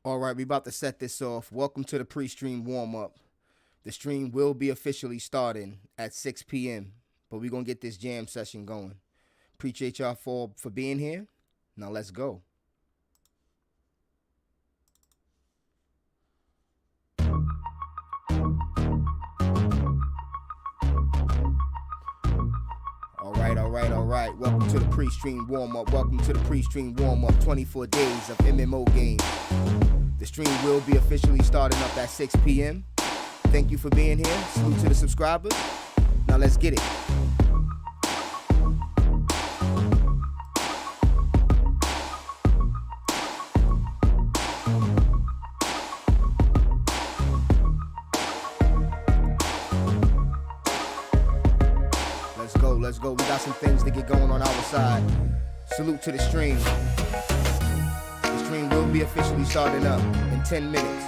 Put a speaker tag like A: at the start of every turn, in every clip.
A: All right, we about to set this off. Welcome to the pre-stream warm-up. The stream will be officially starting at 6 p.m., but we're going to get this jam session going. Appreciate y'all for being here. Now let's go. All right. Welcome to the pre-stream warm-up. 24 days of MMO Games. The stream will be officially starting up at 6 p.m. Thank you for being here. Salute to the subscribers. Now let's get it. Let's go. We got some things to get going on our side. Salute to the stream. The stream will be officially starting up in 10 minutes.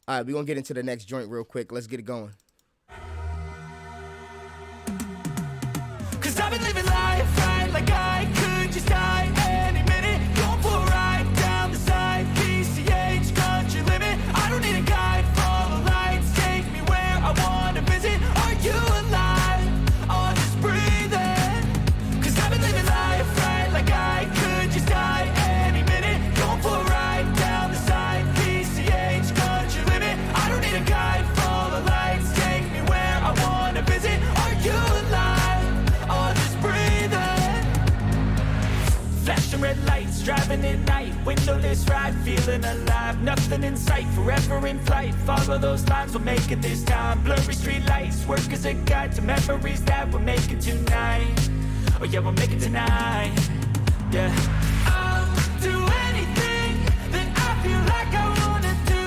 A: All right, we're going to get into the next joint real quick. Let's get it going.
B: Cause I've been living life right like I could just die any minute. Going for a ride down the side, PCH, country limit. I don't need a guide, follow lights, take me where I want to visit. Are you alive? Or just breathing? Cause I've been living life right like I could just die any minute. Going for a ride down the side, PCH, country limit. I don't need a guide, follow lights, take me where I want to visit. Are you alive? Or just breathing? Flashing red lights, driving at night, windowless ride, feeling alive. Nothing in sight, forever in flight. Follow those lines, we'll make it this time. Blurry street lights, work as a guide to memories that we're making tonight. Oh yeah, we'll make it tonight. Yeah. I'll do anything that I feel like I wanna do.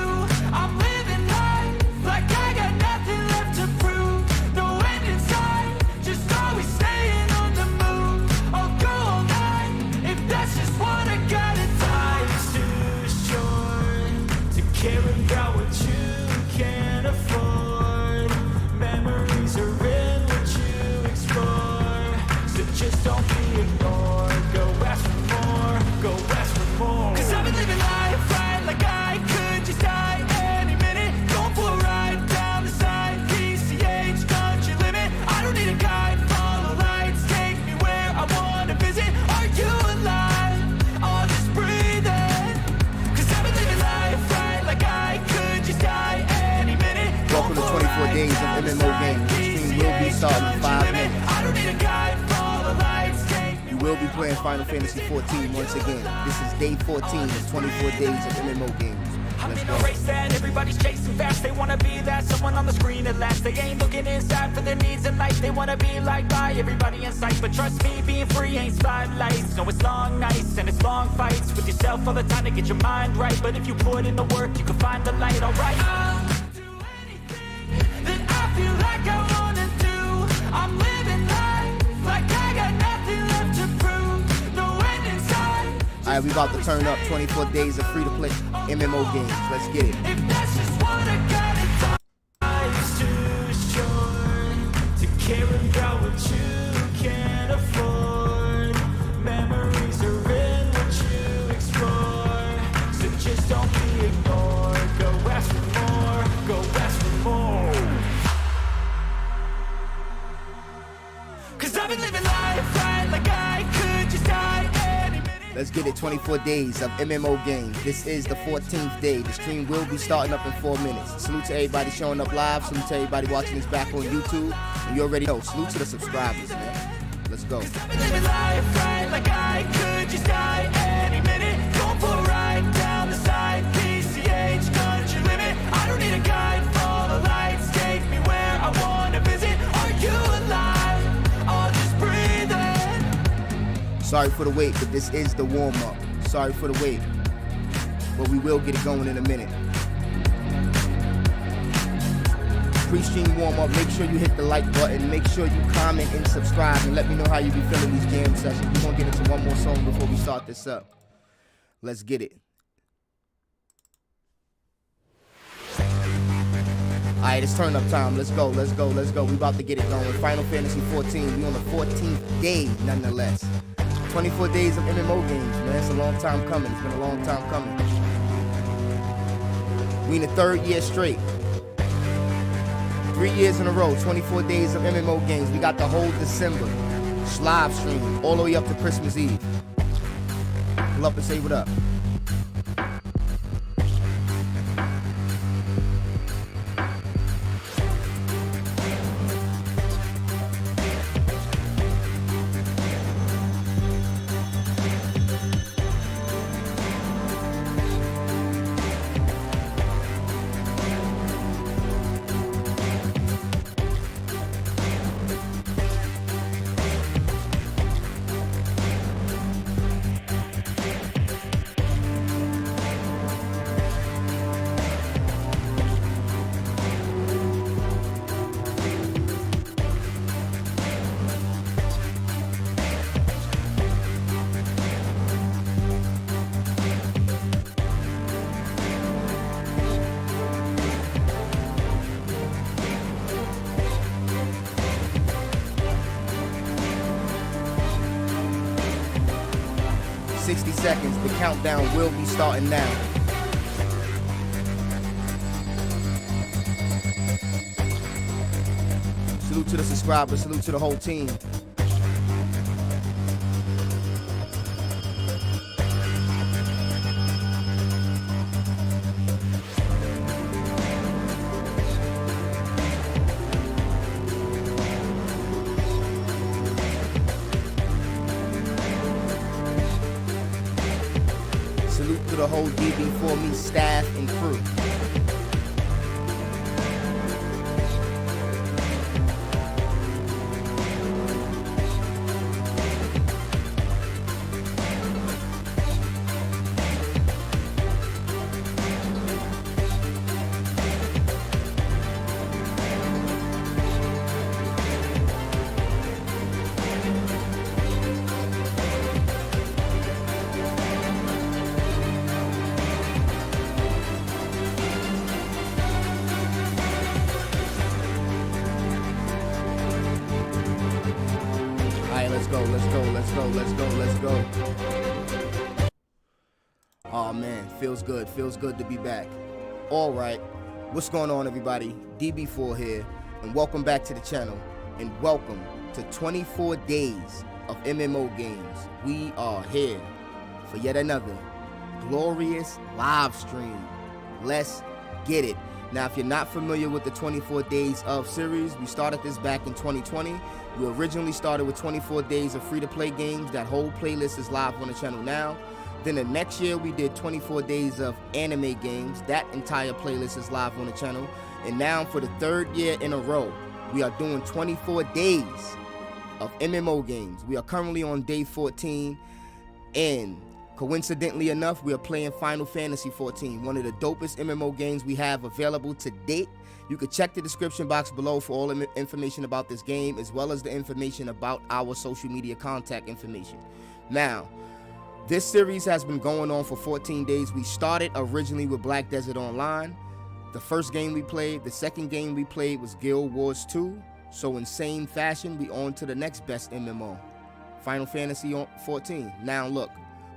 B: I'm living life like I got nothing left to prove. No end in sight, just always staying on the move. I'll go all night if that's just what I gotta. Life's too short to care about what you can't afford. Memories are in what you explore, so just don't be ignored. Go ask for more, go ask for more. Cause I've been living life right like I could just die any minute. Going for a ride down the side, PCH, country limit. I don't need a guide, follow lights, take me where I wanna visit. Are you alive? Or just breathing? Cause I've been living life right like I could just die any minute.
A: Welcome to 24 days of MMO Games. The stream will be starting in 5 minutes.
B: I don't need a guide, follow lights, take me.
A: You will be playing Final Fantasy 14 once again. This is day 14 of 24 days of MMO Games.
B: I'm
A: Let's
B: in
A: go.
B: a race that everybody's chasing fast. They wanna be that someone on the screen at last. They ain't looking inside for their needs in life. They wanna be liked by everybody in sight. But trust me, being free ain't spotlights. No, it's long nights and it's long fights with yourself all the time to get your mind right. But if you put in the work, you can find the light, alright. I'll do anything that I feel like I wanna do. I'm living life like I got nothing left to prove. No end in sight.
A: Alright, we about to turn up 24 days of free-to-play MMO games. Let's get it.
B: If that's just what I gotta do. Life's too short to care about what you can't afford. Memories are in what you explore. So just don't be ignored. Go ask for more. Go ask for more. 'Cause I've been living life right like I could just die any minute.
A: Let's get it. 24 days of MMO games. This is the 14th day. The stream will be starting up in 4 minutes. Salute to everybody showing up live. Salute to everybody watching this back on YouTube. And you already know. Salute to the subscribers, man. Let's go.
B: I've been living life right like I could just die any minute. Going for a ride down the side. PCH, country limit. I don't need a guide. Follow lights, take me where I wanna visit. Are you alive? Or just breathing?
A: Sorry for the wait, but this is the warm-up. Sorry for the wait. But we will get it going in a minute. Pre-stream warm-up. Make sure you hit the like button. Make sure you comment and subscribe. And let me know how you be feeling these jam sessions. We're going to get into one more song before we start this up. Let's get it. Alright, it's turn up time. Let's go, let's go, let's go. We about to get it going. Final Fantasy 14. We on the 14th day, nonetheless. 24 days of MMO games, man. It's a long time coming. It's been a long time coming. We in the 3rd year straight. 3 years in a row. 24 days of MMO games. We got the whole December. Live stream all the way up to Christmas Eve. Pull up and say what up. 60 seconds. The countdown will be starting now. Salute to the subscribers. Salute to the whole team. Salute to the whole DB4Me staff and crew. Let's go. Oh man, feels good to be back. All right, what's going on, everybody? DB4 here, and welcome back to the channel, and welcome to 24 days of MMO games. We are here for yet another glorious live stream. Let's get it. Now, if you're not familiar with the 24 Days of series, we started this back in 2020. We originally started with 24 days of free-to-play games. That whole playlist is live on the channel now. Then the next year we did 24 days of anime games. That entire playlist is live on the channel. And now for the 3rd year in a row, we are doing 24 days of MMO games. We are currently on day 14, and coincidentally enough, we are playing Final Fantasy 14, one of the dopest MMO games we have available to date. You can check the description box below for all the information about this game, as well as the information about our social media contact information. Now, this series has been going on for 14 days. We started originally with Black Desert Online. The first game we played, the second game we played was Guild Wars 2. So in same fashion, we on to the next best MMO, Final Fantasy 14. Now look,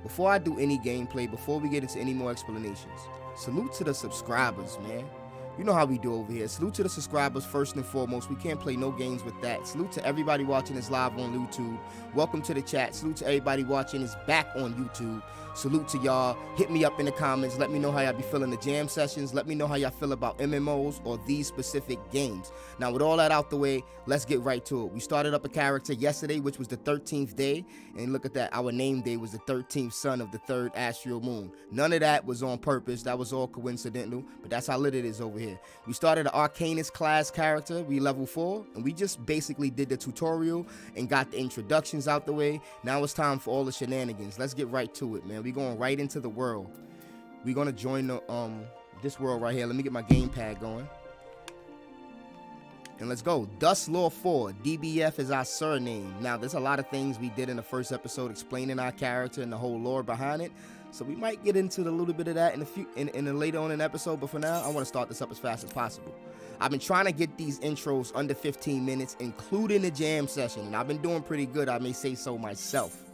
A: before I do any gameplay, before we get into any more explanations, salute to the subscribers, man. You know how we do over here. Salute to the subscribers first and foremost. We can't play no games with that. Salute to everybody watching this live on YouTube. Welcome to the chat. Salute to everybody watching this back on YouTube. Salute to y'all. Hit me up in the comments. Let me know how y'all be feeling the jam sessions. Let me know how y'all feel about MMOs or these specific games. Now, with all that out the way, let's get right to it. We started up a character yesterday, which was the 13th day. And look at that. Our name day was the 13th sun of the 3rd astral moon. None of that was on purpose. That was all coincidental. But that's how lit it is over here. We started an Arcanist class character. We level 4. And we just basically did the tutorial and got the introductions out the way. Now it's time for all the shenanigans. Let's get right to it, man. We're going right into the world. We're gonna join the this world right here. Let me get my gamepad going. And let's go. Dustlore 4. DBF is our surname. Now, there's a lot of things we did in the first episode explaining our character and the whole lore behind it. So we might get into a little bit of that in later on in the episode. But for now, I want to start this up as fast as possible. I've been trying to get these intros under 15 minutes, including the jam session. And I've been doing pretty good, I may say so myself.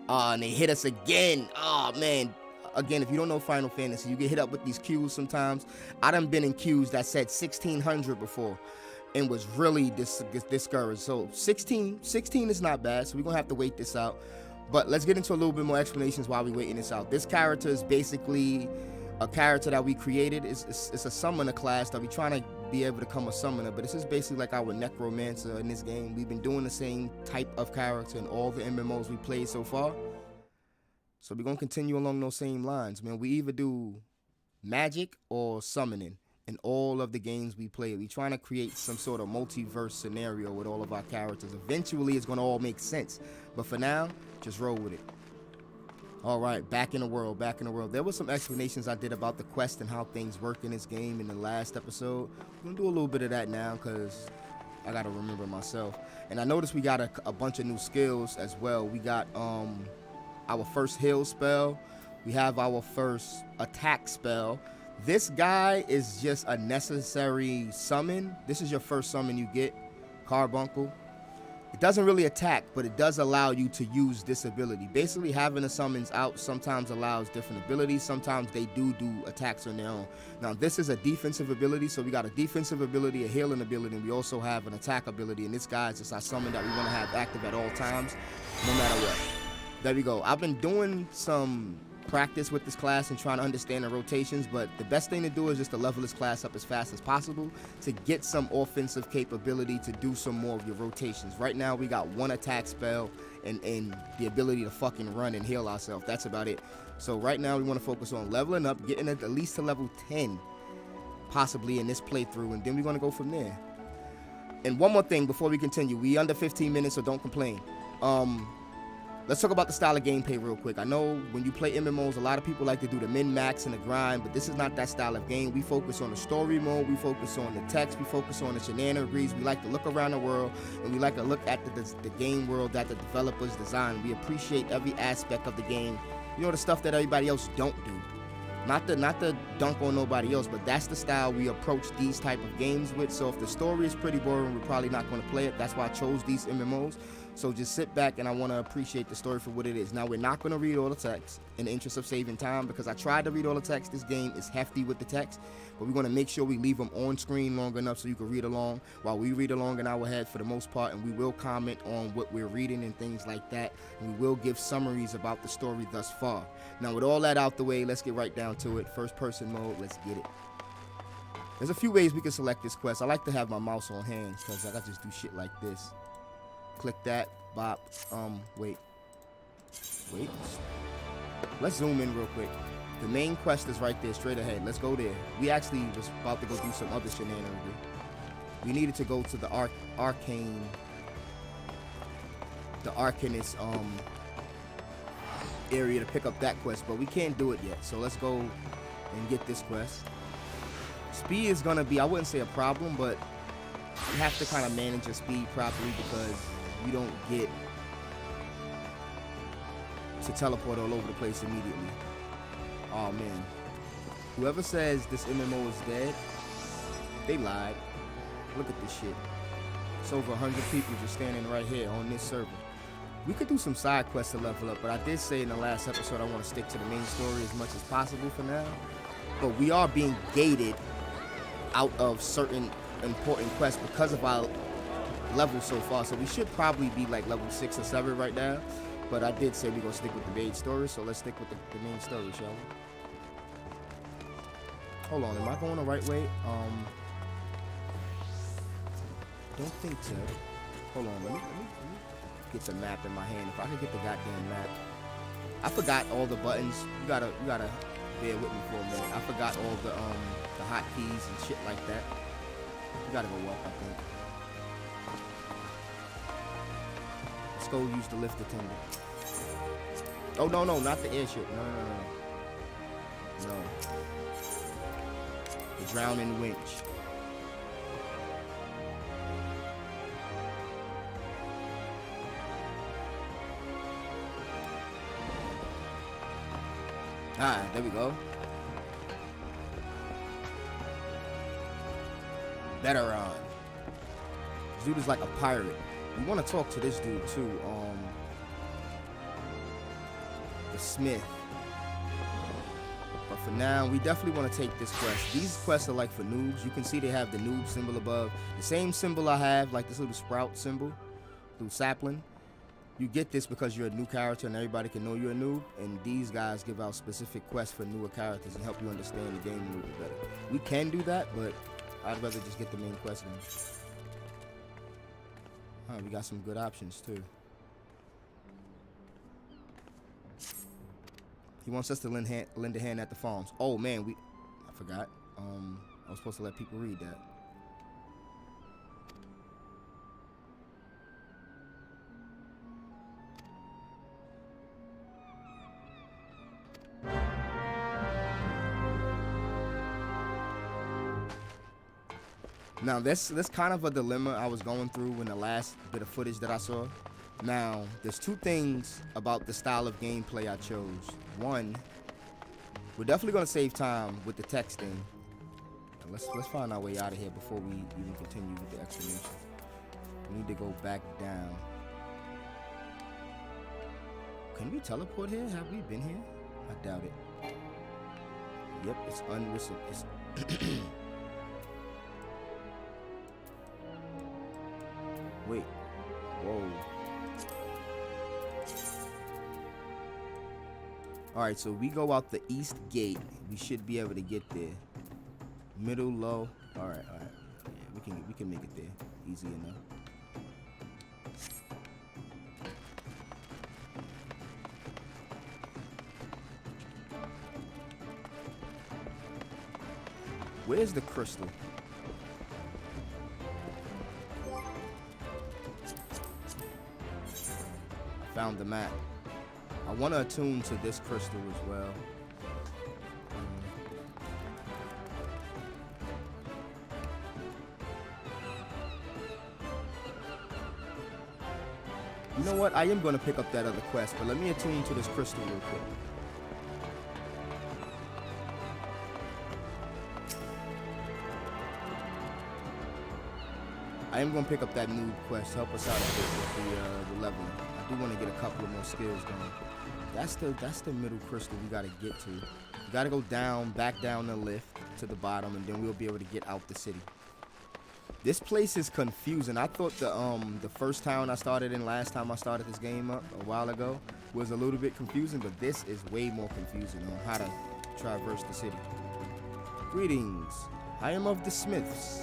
A: And they hit us again. Oh, man. Again, if you don't know Final Fantasy, you get hit up with these queues sometimes. I done been in queues that said 1600 before and was really discouraged. So 16 is not bad, so we're going to have to wait this out. But let's get into a little bit more explanations while we're waiting this out. This character is basically a character that we created. It's a summoner class that we're trying to be able to become a summoner, but this is basically like our necromancer in this game. We've been doing the same type of character in all the MMOs we played so far. So we're going to continue along those same lines, man. We either do magic or summoning in all of the games we play. We're trying to create some sort of multiverse scenario with all of our characters. Eventually, it's going to all make sense. But for now, just roll with it. All right, back in the world, back in the world. There were some explanations I did about the quest and how things work in this game in the last episode. I'm going to do a little bit of that now because I got to remember myself. And I noticed we got a bunch of new skills as well. We got our first heal spell. We have our first attack spell. This guy is just a necessary summon. This is your first summon you get, Carbuncle. It doesn't really attack, but it does allow you to use this ability. Basically, having the summons out sometimes allows different abilities. Sometimes they do attacks on their own. Now, this is a defensive ability, so we got a defensive ability, a healing ability, and we also have an attack ability. And this guy is just our summon that we want to have active at all times, no matter what. There we go. I've been doing some practice with this class and trying to understand the rotations, but the best thing to do is just to level this class up as fast as possible to get some offensive capability to do some more of your rotations. Right now we got one attack spell and the ability to fucking run and heal ourselves. That's about it. So right now we want to focus on leveling up, getting at least to level 10 possibly in this playthrough, and then we're going to go from there. And one more thing before we continue. We under 15 minutes, so don't complain. Let's talk about the style of gameplay real quick. I know when you play MMOs, a lot of people like to do the min-max and the grind, but this is not that style of game. We focus on the story mode, we focus on the text, we focus on the shenanigans. We like to look around the world, and we like to look at the game world that the developers designed. We appreciate every aspect of the game. You know, the stuff that everybody else don't do. Not to dunk on nobody else, but that's the style we approach these type of games with. So if the story is pretty boring, we're probably not going to play it. That's why I chose these MMOs. So just sit back, and I want to appreciate the story for what it is. Now, we're not going to read all the text in the interest of saving time because I tried to read all the text. This game is hefty with the text, but we're going to make sure we leave them on screen long enough so you can read along while we read along in our head for the most part, and we will comment on what we're reading and things like that, and we will give summaries about the story thus far. Now, with all that out the way, let's get right down to it. First person mode, let's get it. There's a few ways we can select this quest. I like to have my mouse on hand because I can just do shit like this. Click that, bop, wait. Let's zoom in real quick. The main quest is right there, straight ahead. Let's go there. We actually was about to go do some other shenanigans. We needed to go to the Arcanist area to pick up that quest, but we can't do it yet. So let's go and get this quest. Speed is gonna be, I wouldn't say a problem, but you have to kind of manage your speed properly because you don't get to teleport all over the place immediately. Oh man, whoever says this MMO is dead, they lied. Look at this shit. It's over 100 people just standing right here on this server. We could do some side quests to level up, but I did say in the last episode I want to stick to the main story as much as possible for now. But we are being gated out of certain important quests because of our level so far. So we should probably be like level 6 or 7 right now. But I did say we're going to stick with the main story, so let's stick with the main story, shall we? Hold on, am I going the right way? Don't think so. Hold on, let me get the map in my hand. If I can get the goddamn map. I forgot all the buttons. You gotta bear with me for a minute. I forgot all the hotkeys and shit like that. You gotta go up, I think. Let's go use the lift attendant. Oh no, not the airship. No. The drowning winch. Ah, there we go. Better on. This dude is like a pirate. We want to talk to this dude too. The Smith. But for now, we definitely want to take this quest. These quests are like for noobs. You can see they have the noob symbol above. The same symbol I have, like this little sprout symbol, little sapling. You get this because you're a new character and everybody can know you're a noob, and these guys give out specific quests for newer characters and help you understand the game a little bit better. We can do that, but I'd rather just get the main quest. We got some good options too. He wants us to lend a hand at the farms. Oh man, I forgot. I was supposed to let people read that. Now, that's kind of a dilemma I was going through in the last bit of footage that I saw. Now, there's two things about the style of gameplay I chose. One, we're definitely going to save time with the texting. Let's find our way out of here before we even continue with the explanation. We need to go back down. Can we teleport here? Have we been here? I doubt it. Yep, it's unwhistled. Wait. Whoa. Alright, so we go out the east gate. We should be able to get there. Middle, low. Alright. Yeah, we can make it there. Easy enough. Where's the crystal? Found the map. I want to attune to this crystal as well. You know what? I am going to pick up that other quest, but let me attune to this crystal real quick. I am going to pick up that new quest. Help us out a bit with the leveling. I do want to get a couple of more skills going. That's the middle crystal we got to get to. We got to go back down the lift to the bottom, and then we'll be able to get out the city. This place is confusing. I thought the first town I started in last time I started this game up a while ago was a little bit confusing, but this is way more confusing on how to traverse the city. Greetings. I am of the Smiths.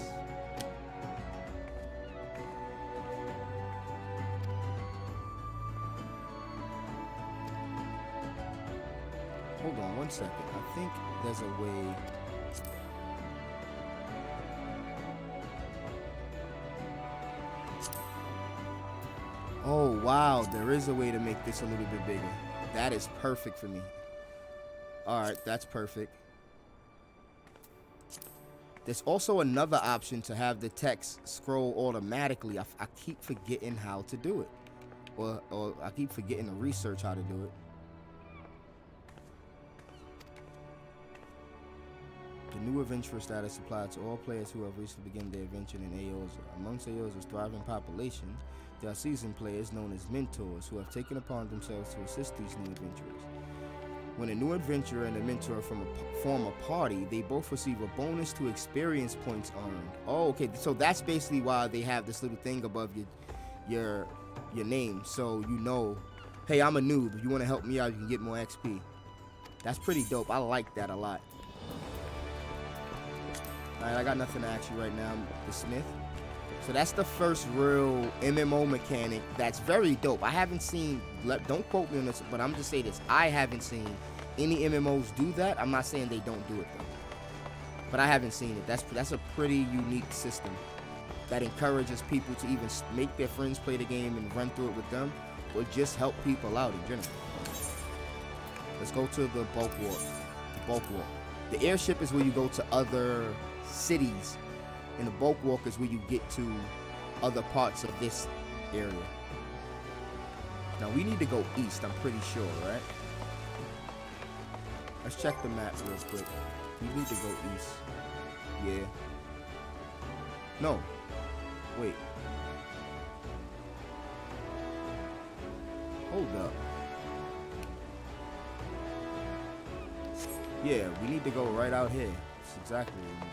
A: 1 second. I think there's a way. Oh, wow. There is a way to make this a little bit bigger. That is perfect for me. All right, that's perfect. There's also another option to have the text scroll automatically. I keep forgetting how to do it. Or I keep forgetting to research how to do it. The new adventurer status applies to all players who have recently begun their adventure in Aoza. Amongst Aoza's thriving population, there are seasoned players known as mentors who have taken upon themselves to assist these new adventurers. When a new adventurer and a mentor form a party, they both receive a bonus to experience points earned. Oh, okay. So that's basically why they have this little thing above your name, so you know, hey, I'm a noob. If you want to help me out, you can get more XP. That's pretty dope. I like that a lot. Alright, I got nothing to ask you right now, the Smith. So that's the first real MMO mechanic that's very dope. I haven't seen, don't quote me on this, but I'm just saying this. I haven't seen any MMOs do that. I'm not saying they don't do it though, but I haven't seen it. That's a pretty unique system that encourages people to even make their friends play the game and run through it with them, or just help people out in general. Let's go to the bulk walk. The bulk walk. The airship is where you go to other cities, and the bulk walk is where you get to other parts of this area. Now we need to go east, I'm pretty sure, right? Let's check the map real quick. We need to go east. Yeah. No. Wait. Hold up. Yeah, we need to go right out here. That's exactly what we need to go.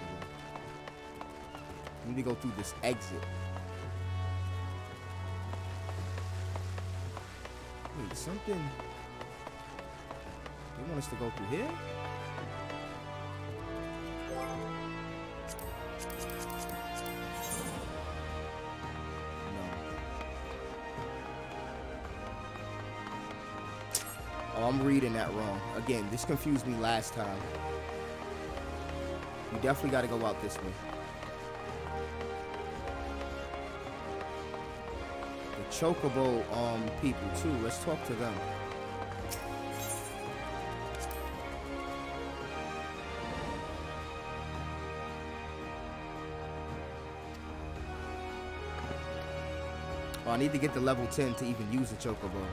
A: We need to go through this exit. Wait, something... They want us to go through here? Oh, I'm reading that wrong. Again, this confused me last time. You definitely got to go out this way. The Chocobo people too. Let's talk to them. Oh, I need to get to level 10 to even use the Chocobo.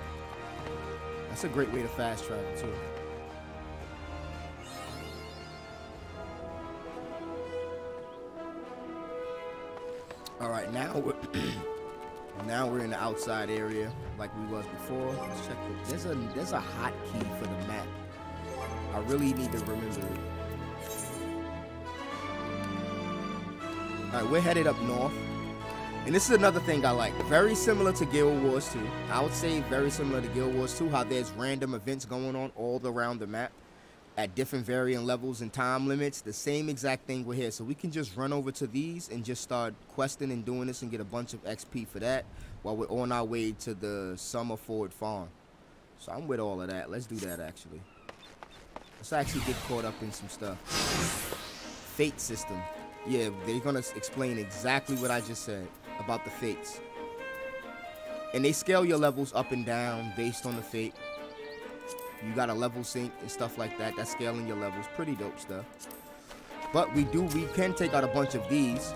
A: That's a great way to fast travel too. All right, now we're in the outside area like we was before. Let's check there's a hotkey for the map. I really need to remember it. All right, we're headed up north. And this is another thing I like. Very similar to Guild Wars 2. I would say very similar to Guild Wars 2, how there's random events going on all around the map at different varying levels and time limits. The same exact thing we're here. So we can just run over to these and just start questing and doing this and get a bunch of XP for that while we're on our way to the Summerford Farm. So I'm with all of that. Let's do that actually. Let's actually get caught up in some stuff. Fate system. Yeah, they're going to explain exactly what I just said about the fates. And they scale your levels up and down based on the fate. You got a level sync and stuff like that. That's scaling your levels. Pretty dope stuff. But we can take out a bunch of these.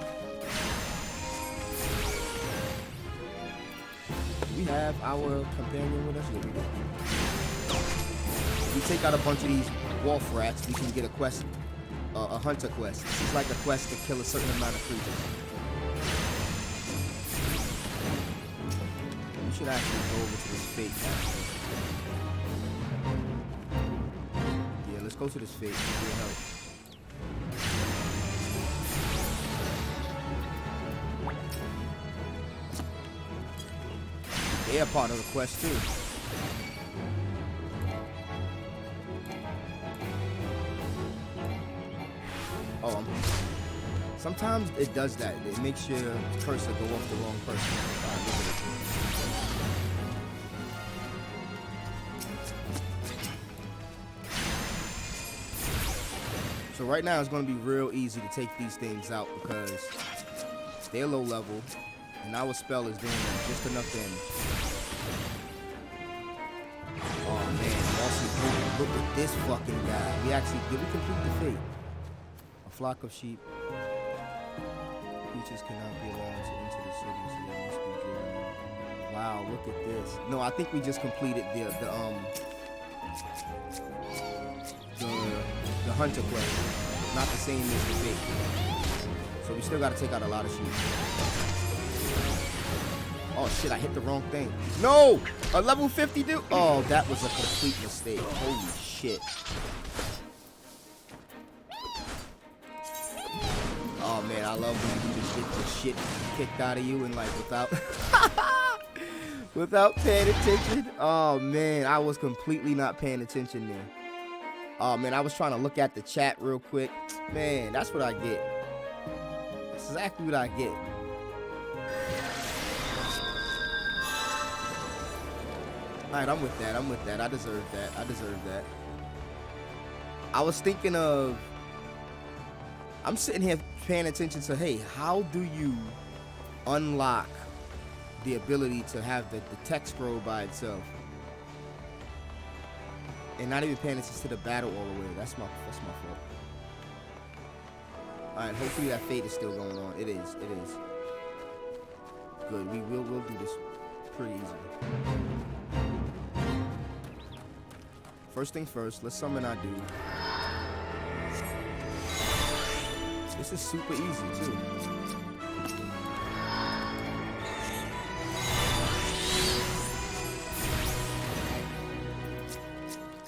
A: We have our companion with us. Yeah, we do. If we take out a bunch of these wolf rats, we can get a quest. A hunter quest. This is like a quest to kill a certain amount of creatures. We should actually go over to this fate. Yeah, let's go to this fate. It'll help. They're part of the quest too. Oh, sometimes it does that. It makes your cursor go off the wrong person. So right now it's going to be real easy to take these things out because they're low level, and our spell is doing just enough damage. Oh man, also look at this fucking guy. Did we complete the fate? A flock of sheep. Creatures cannot be allowed to enter the city, so they must be driven. Wow, look at this. No, I think we just completed the hunter quest. Not the same as the fate. So we still got to take out a lot of sheep. Oh shit, I hit the wrong thing. No! A level 50 dude? Oh, that was a complete mistake. Holy shit. Oh man, I love when you just get the shit kicked out of you and like without paying attention. Oh man, I was completely not paying attention there. Oh man, I was trying to look at the chat real quick. Man, that's what I get. That's exactly what I get. Alright, I'm with that. I'm with that. I deserve that. I deserve that. I was thinking of... I'm sitting here paying attention to, hey, how do you unlock the ability to have the text scroll by itself? And not even paying attention to the battle all the way. That's my fault. Alright, hopefully that fate is still going on. It is. It is. Good. We'll do this pretty easily. First thing first, let's summon our dude. This is super easy too.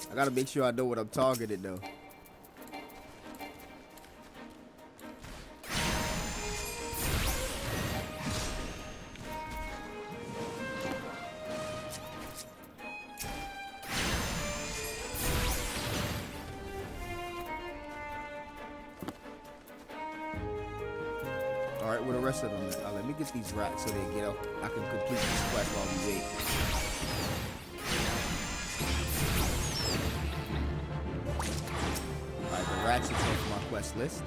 A: I gotta make sure I know what I'm targeting though. Alright, where the rest of them at? Let me get these rats so they get up. I can complete this quest while we wait. Alright, the rats are off my quest list.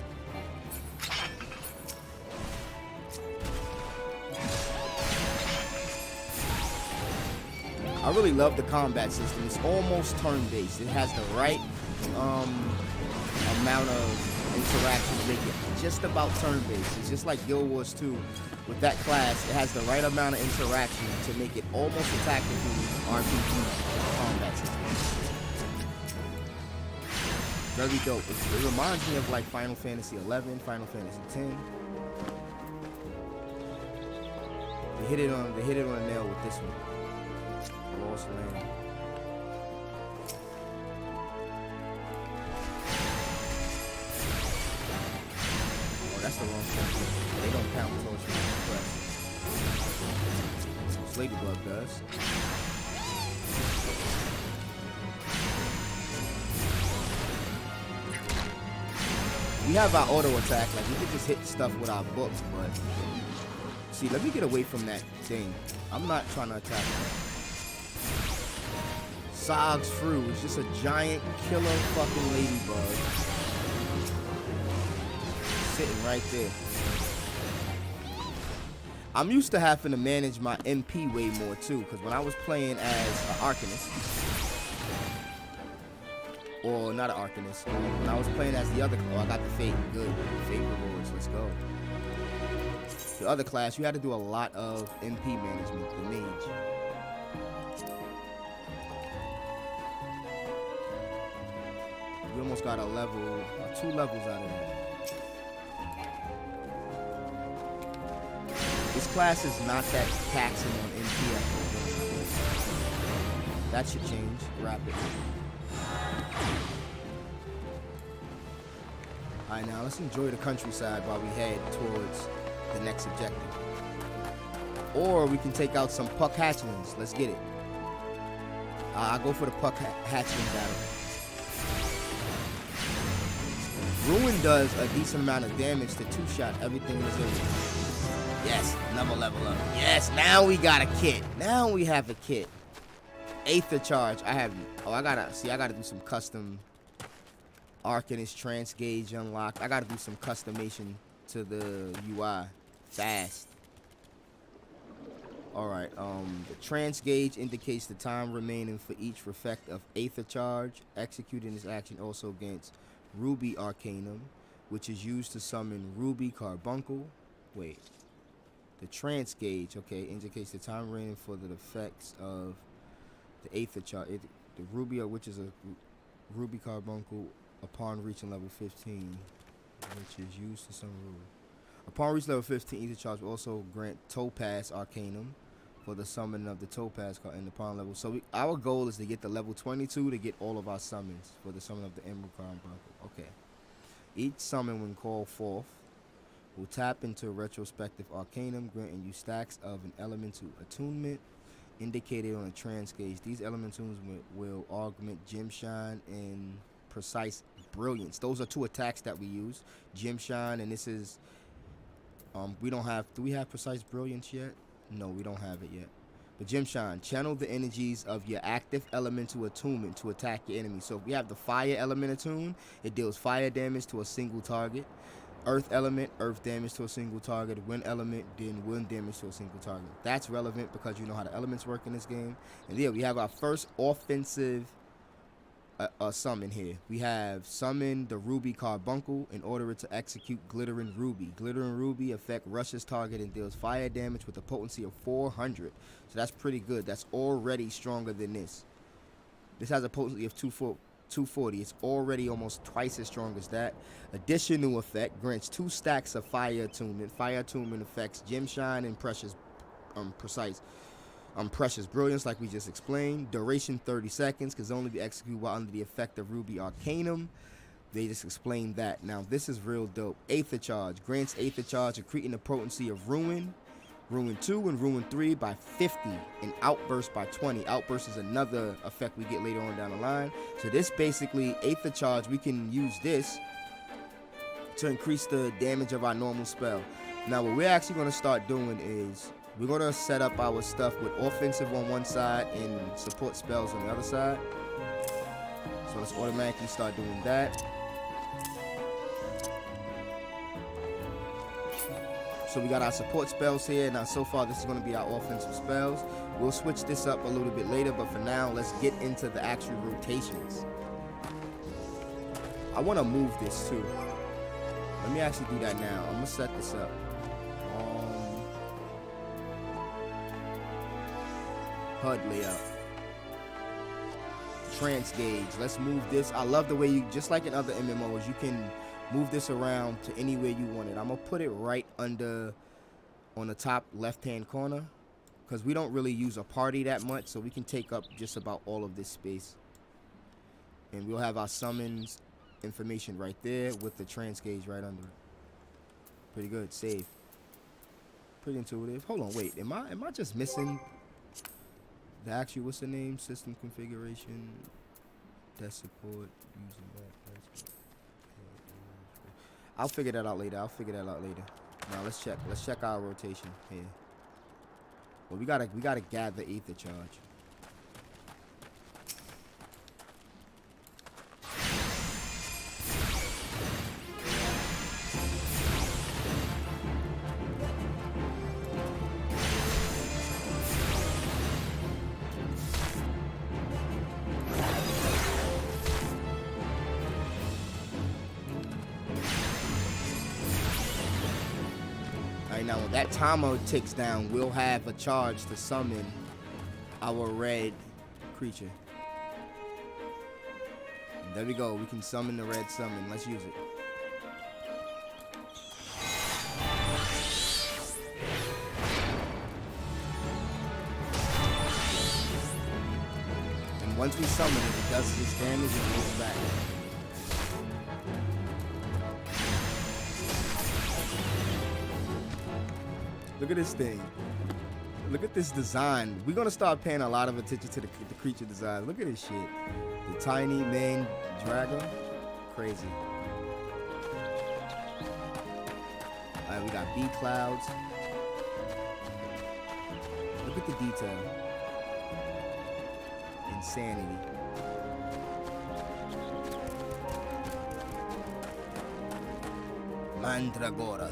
A: I really love the combat system. It's almost turn-based. It has the right amount of interaction to make it just about turn-based. It's just like Guild Wars 2 with that class. It has the right amount of interaction to make it almost a tactical RPG combat system. Very dope. It reminds me of like Final Fantasy 11, Final Fantasy 10. They hit it on the nail with this one. Lost Land. That's the wrong thing. They don't count towards the quest. Ladybug does. We have our auto attack, like we can just hit stuff with our books, but see, let me get away from that thing. I'm not trying to attack them. Sogs Fru is just a giant killer fucking ladybug. Sitting right there. I'm used to having to manage my MP way more too, because when I was playing as an Arcanist, or not an Arcanist, when I was playing as the other, oh, I got the Fate, good, Fate rewards, let's go. The other class, you had to do a lot of MP management, the mage. We almost got a level, 2 levels out of that. This class is not that taxing on MP. That should change rapidly. Alright, now let's enjoy the countryside while we head towards the next objective. Or we can take out some puck hatchlings. Let's get it. I'll go for the puck hatchling battle. Ruin does a decent amount of damage to 2-shot everything in this area. Yes, another level up. Yes, now we got a kit. Now we have a kit. Aether charge. I gotta do some custom Arcanist trance gauge unlocked. I gotta do some customation to the UI fast. Alright, the trance gauge indicates the time remaining for each effect of Aether Charge. Executing this action also against Ruby Arcanum, which is used to summon Ruby Carbuncle. Wait. The trance gauge, okay, indicates the time remaining for the effects of the Aether Charge. The Ruby, which is a Ruby Carbuncle, upon reaching level 15, which is used to summon Ruby. Upon reaching level 15, Aether Charge will also grant Topaz Arcanum for the summoning of the Topaz card in the upon level. So our goal is to get the level 22 to get all of our summons for the summon of the Emerald Carbuncle. Okay. Each summon, when called forth, will tap into a retrospective Arcanum, granting you stacks of an elemental attunement indicated on a trance gauge. These elementals will augment Gem Shine and Precise Brilliance. Those are two attacks that we use. Gem Shine, and this is we don't have. Do we have Precise Brilliance yet? No, we don't have it yet. But Gem Shine, channel the energies of your active elemental attunement to attack your enemy. So if we have the fire element attuned, it deals fire damage to a single target. Earth element, earth damage to a single target. Wind element, then wind damage to a single target. That's relevant because you know how the elements work in this game. And yeah, we have our first offensive summon here. We have summoned the Ruby Carbuncle in order to execute Glittering Ruby. Glittering Ruby effect rushes target and deals fire damage with a potency of 400. So that's pretty good. That's already stronger than this. This has a potency of 240. It's already almost twice as strong as that. Additional effect grants 2 stacks of fire attunement. Fire attunement affects Gem Shine and Precious Brilliance, like we just explained. Duration 30 seconds, can only be executed while under the effect of Ruby Arcanum. They just explained that. Now this is real dope. Aether Charge grants Aether Charge, increasing the potency of Ruin, Ruin 2 and Ruin 3 by 50, and Outburst by 20. Outburst is another effect we get later on down the line. So this basically, Aether Charge, we can use this to increase the damage of our normal spell. Now what we're actually going to start doing is we're going to set up our stuff with offensive on one side and support spells on the other side. So let's automatically start doing that. So we got our support spells here. Now so far this is going to be our offensive spells. We'll switch this up a little bit later, but for now let's get into the actual rotations. I want to move this too. Let me actually do that now. I'm going to set this up. HUD layout. Trance gauge. Let's move this. I love the way you, just like in other MMOs, you can move this around to anywhere you want it. I'm gonna put it right under on the top left hand corner because we don't really use a party that much, so we can take up just about all of this space. And we'll have our summons information right there with the trance gauge right under it. Pretty good. Save. Pretty intuitive. Hold on, wait. Am I just missing the actual, what's the name? System configuration. Desk support. Using that. I'll figure that out later. Now let's check our rotation here. Well, we gotta gather Aether Charge. Now when that timer ticks down, we'll have a charge to summon our red creature. And there we go. We can summon the red summon. Let's use it. And once we summon it, it does its damage and goes back. Look at this thing. Look at this design. We're going to start paying a lot of attention to the creature design. Look at this shit. The tiny man dragon. Crazy. Alright, we got bee clouds. Look at the detail. Insanity. Mandragora.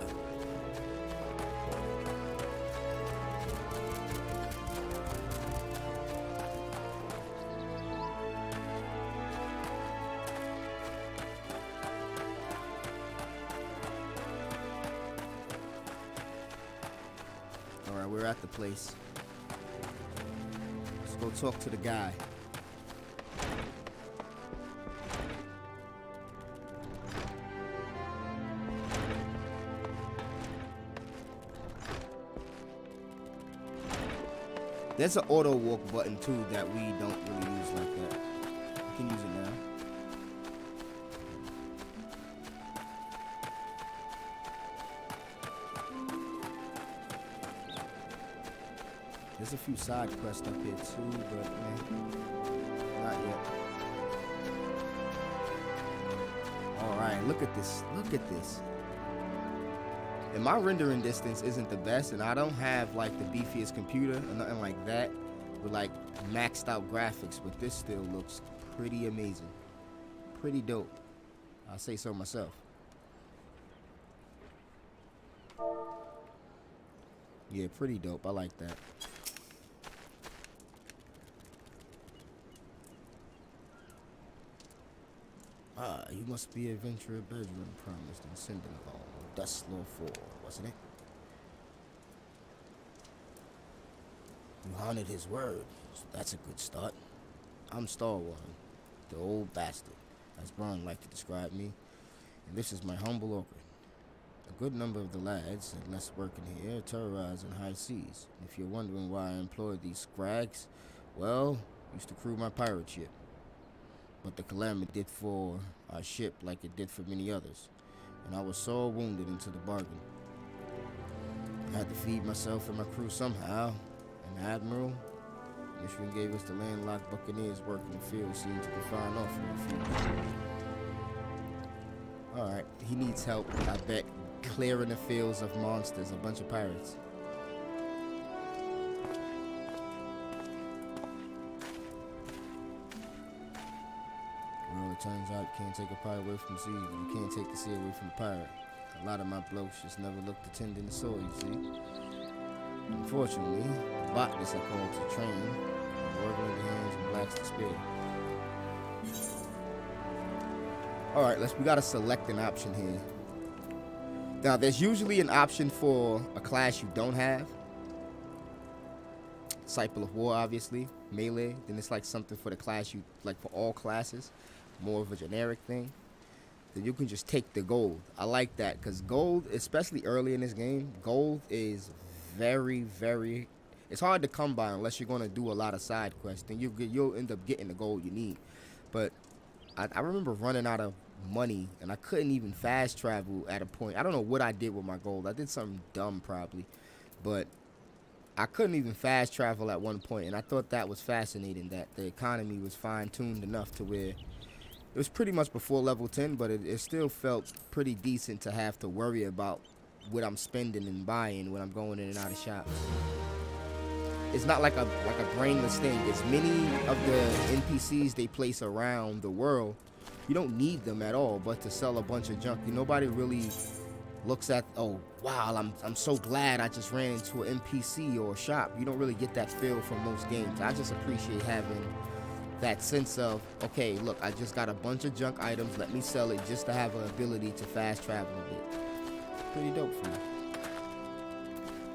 A: Alright, we're at the place. Let's go talk to the guy. There's an auto walk button too that we don't really use like that. We can use it now. There's a few side quests up here too, but not yet. Alright, look at this. Look at this. And my rendering distance isn't the best, and I don't have like the beefiest computer or nothing like that with like maxed out graphics, but this still looks pretty amazing. Pretty dope. I'll say so myself. Yeah, pretty dope. I like that. Ah, you must be adventurer bedroom promised and sending along. Dustlaw 4, wasn't it? You honored his word, so that's a good start. I'm Starworm, the old bastard, as Braun liked to describe me, and this is my humble orchard. A good number of the lads had less working here, terrorizing high seas. And if you're wondering why I employed these scrags, well, used to crew my pirate ship. But the calamity did for our ship like it did for many others, and I was sore wounded into the bargain. I had to feed myself and my crew somehow, and Admiral, Michigan gave us the landlocked buccaneers working the field seemed to be fine off for a few. Alright, he needs help, I bet, clearing the fields of monsters, a bunch of pirates. Well, it turns out you can't take a pirate away from the sea, but you can't take the sea away from the pirate. A lot of my blokes just never looked to tend in the soil, you see. Unfortunately, the botanists are called to train, and working with the hands and blacks to spare. Alright, we gotta select an option here. Now, there's usually an option for a class you don't have. Disciple of War, obviously. Melee. Then it's like something for the class you, like for all classes. More of a generic thing. Then you can just take the gold. I like that, because gold, especially early in this game, gold is very, very... It's hard to come by unless you're going to do a lot of side quests. Then you'll end up getting the gold you need. But I remember running out of money, and I couldn't even fast travel at a point. I don't know what I did with my gold. I did something dumb probably, but I couldn't even fast travel at one point, and I thought that was fascinating, that the economy was fine-tuned enough to where it was pretty much before level 10, but it still felt pretty decent to have to worry about what I'm spending and buying when I'm going in and out of shops. It's not like a brainless thing. As many of the NPCs they place around the world, you don't need them at all, but to sell a bunch of junk. Nobody really looks at, oh wow, I'm so glad I just ran into an NPC or a shop. You don't really get that feel from most games. I just appreciate having that sense of, okay, look, I just got a bunch of junk items, let me sell it just to have an ability to fast travel a bit. Pretty dope for me.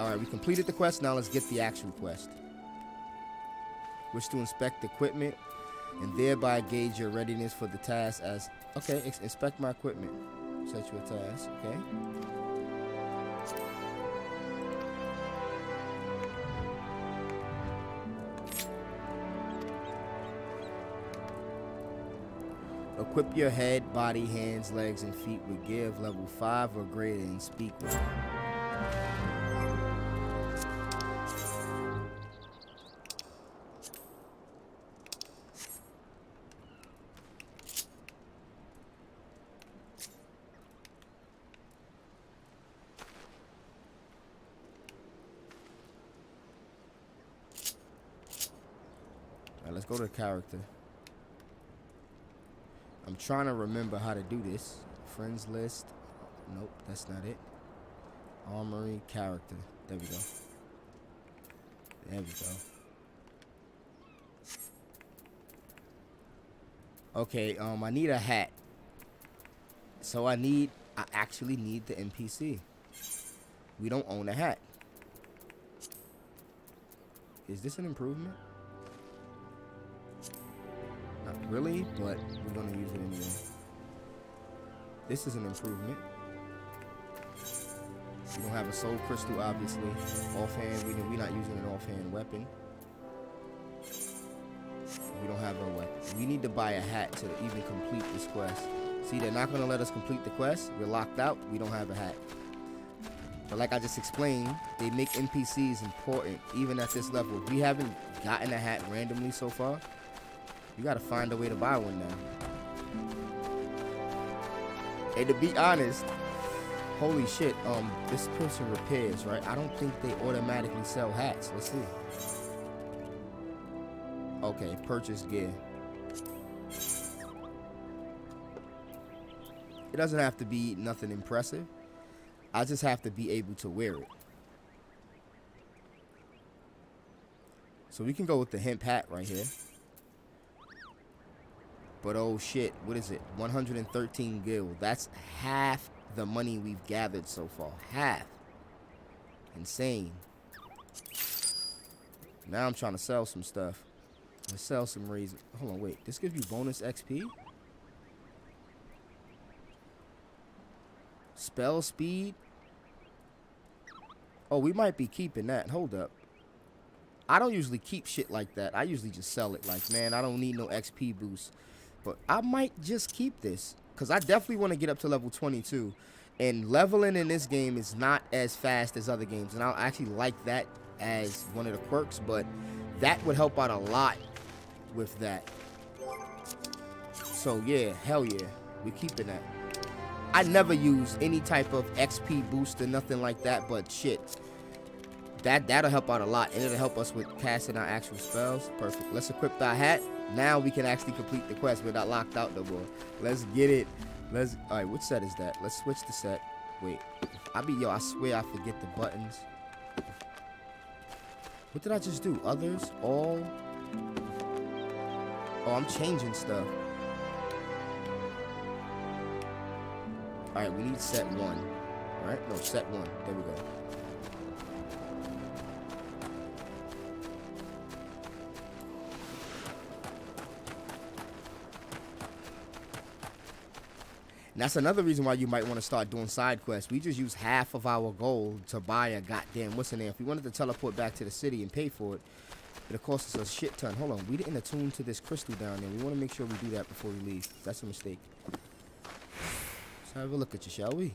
A: Alright, we completed the quest, now let's get the actual quest. Wish to inspect equipment and thereby gauge your readiness for the task as, okay, inspect my equipment. Set you a task, okay? Equip your head, body, hands, legs, and feet with gear of level 5 or greater and speak with it. Alright, let's go to the character. I'm trying to remember how to do this. Friends list. Nope, that's not it. Armory, character. There we go. There we go. Okay, I need a hat. So I actually need the NPC. We don't own a hat. Is this an improvement? Not really, but we're gonna use it anyway. This is an improvement. We don't have a soul crystal, obviously. Offhand, we're not using an offhand weapon. We don't have a weapon. We need to buy a hat to even complete this quest. See, they're not going to let us complete the quest. We're locked out. We don't have a hat. But like I just explained, they make NPCs important, even at this level. We haven't gotten a hat randomly so far. You got to find a way to buy one now. Hey, to be honest, holy shit, this person repairs, right? I don't think they automatically sell hats. Let's see. Okay, purchase gear. It doesn't have to be nothing impressive. I just have to be able to wear it. So we can go with the hemp hat right here. But oh shit, what is it? 113 gil. That's half the money we've gathered so far. Half. Insane. Now I'm trying to sell some stuff. Let's sell some reason. Hold on, wait. This gives you bonus XP? Spell speed? Oh, we might be keeping that. Hold up. I don't usually keep shit like that. I usually just sell it. Like, man, I don't need no XP boost. But I might just keep this. Because I definitely want to get up to level 22. And leveling in this game is not as fast as other games. And I actually like that as one of the quirks. But that would help out a lot with that. So, yeah. Hell yeah. We're keeping that. I never use any type of XP boost or nothing like that. But shit. That'll help out a lot. And it'll help us with casting our actual spells. Perfect. Let's equip our hat. Now we can actually complete the quest. We're not locked out no more. Let's get it. Alright, what set is that? Let's switch the set. Wait. I swear I forget the buttons. What did I just do? Others? All? Oh, I'm changing stuff. Alright, we need set 1. Alright? No, set 1. There we go. And that's another reason why you might want to start doing side quests. We just use half of our gold to buy a goddamn what's in there. If we wanted to teleport back to the city and pay for it, it'll cost us a shit ton. Hold on, we didn't attune to this crystal down there. We want to make sure we do that before we leave. That's a mistake. Let's have a look at you, shall we?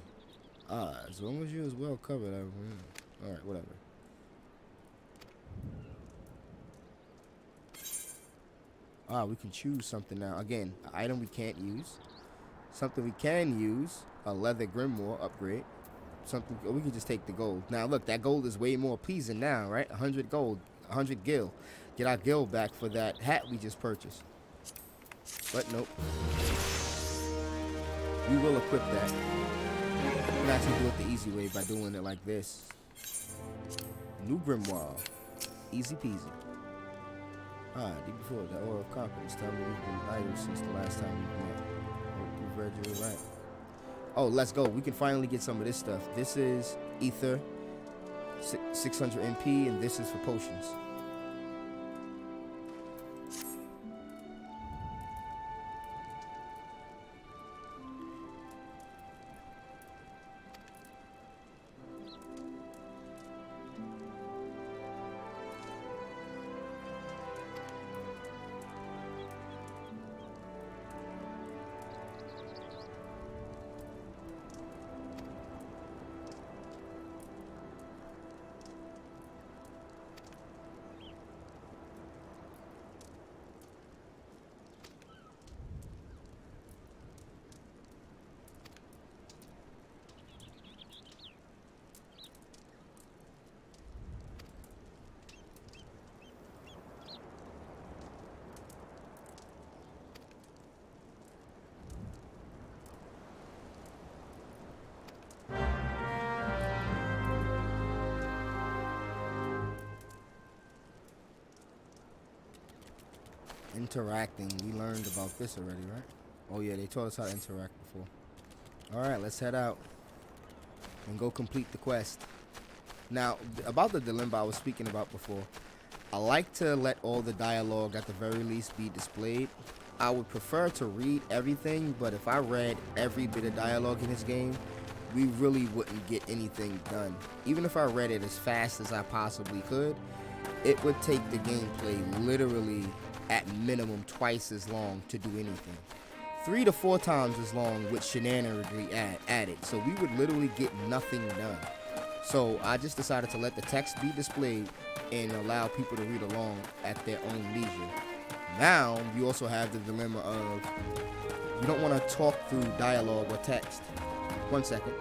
A: As long as you're as well covered. Alright, whatever. We can choose something now. Again, an item we can't use. Something we can use, a leather grimoire upgrade. Something we can just take the gold. Now look, that gold is way more pleasing now, right? 100 gold, 100 gil. Get our gil back for that hat we just purchased. But nope. We will equip that. We can actually do it the easy way by doing it like this. New grimoire. Easy peasy. Before the Aura of Confidence. Tell me we've been idle since the last time we met. Right. Oh, let's go. We can finally get some of this stuff. This is ether, 600 MP, and this is for potions. Interacting. We learned about this already, right? Oh yeah, they taught us how to interact before. Alright, let's head out and go complete the quest. Now, about the dilemma I was speaking about before, I like to let all the dialogue at the very least be displayed. I would prefer to read everything, but if I read every bit of dialogue in this game, we really wouldn't get anything done. Even if I read it as fast as I possibly could, it would take the gameplay literally at minimum twice as long to do anything. 3 to 4 times as long with shenaniganry added. So we would literally get nothing done. So I just decided to let the text be displayed and allow people to read along at their own leisure. Now, you also have the dilemma of you don't want to talk through dialogue or text. 1 second.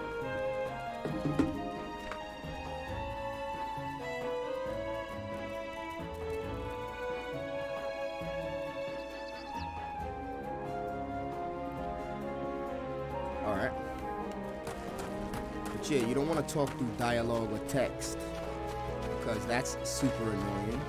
A: Alright. But yeah, you don't want to talk through dialogue or text, because that's super annoying.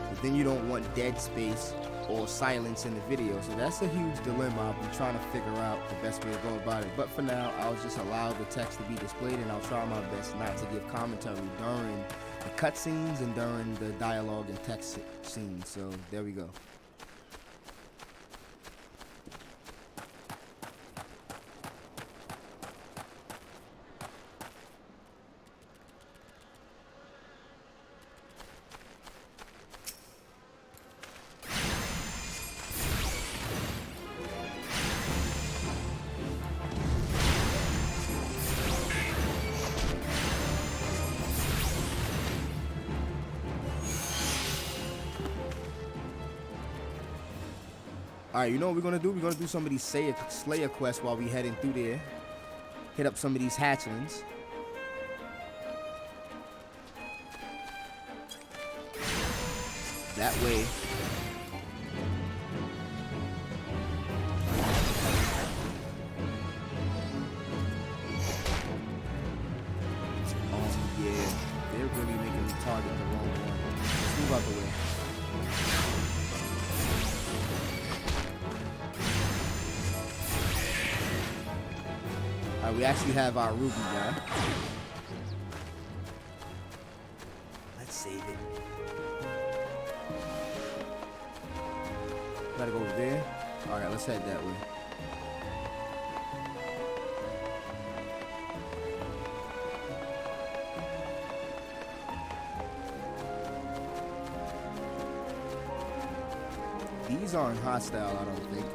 A: But then you don't want dead space or silence in the video. So that's a huge dilemma. I'll be trying to figure out the best way to go about it. But for now, I'll just allow the text to be displayed, and I'll try my best not to give commentary during the cutscenes and during the dialogue and text scenes. So there we go. Alright, you know what we're gonna do? We're gonna do some of these Slayer quests while we heading through there. Hit up some of these hatchlings. That way. Yeah, they're really making me target the wrong one. Let's move out the way. Alright, we actually have our Ruby guy. Let's save it. Gotta go over there. Alright, let's head that way. These aren't hostile, I don't think.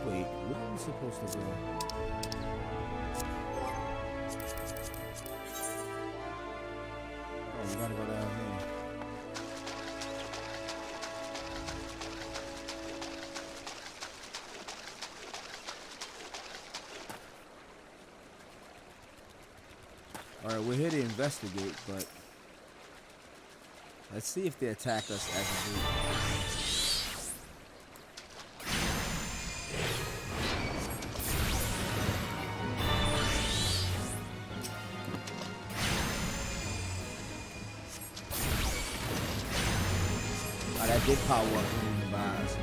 A: Wait, where are we supposed to go? Oh, we gotta go down here. Alright, we're here to investigate, but let's see if they attack us as a group. Oh, that did power up when we buy us.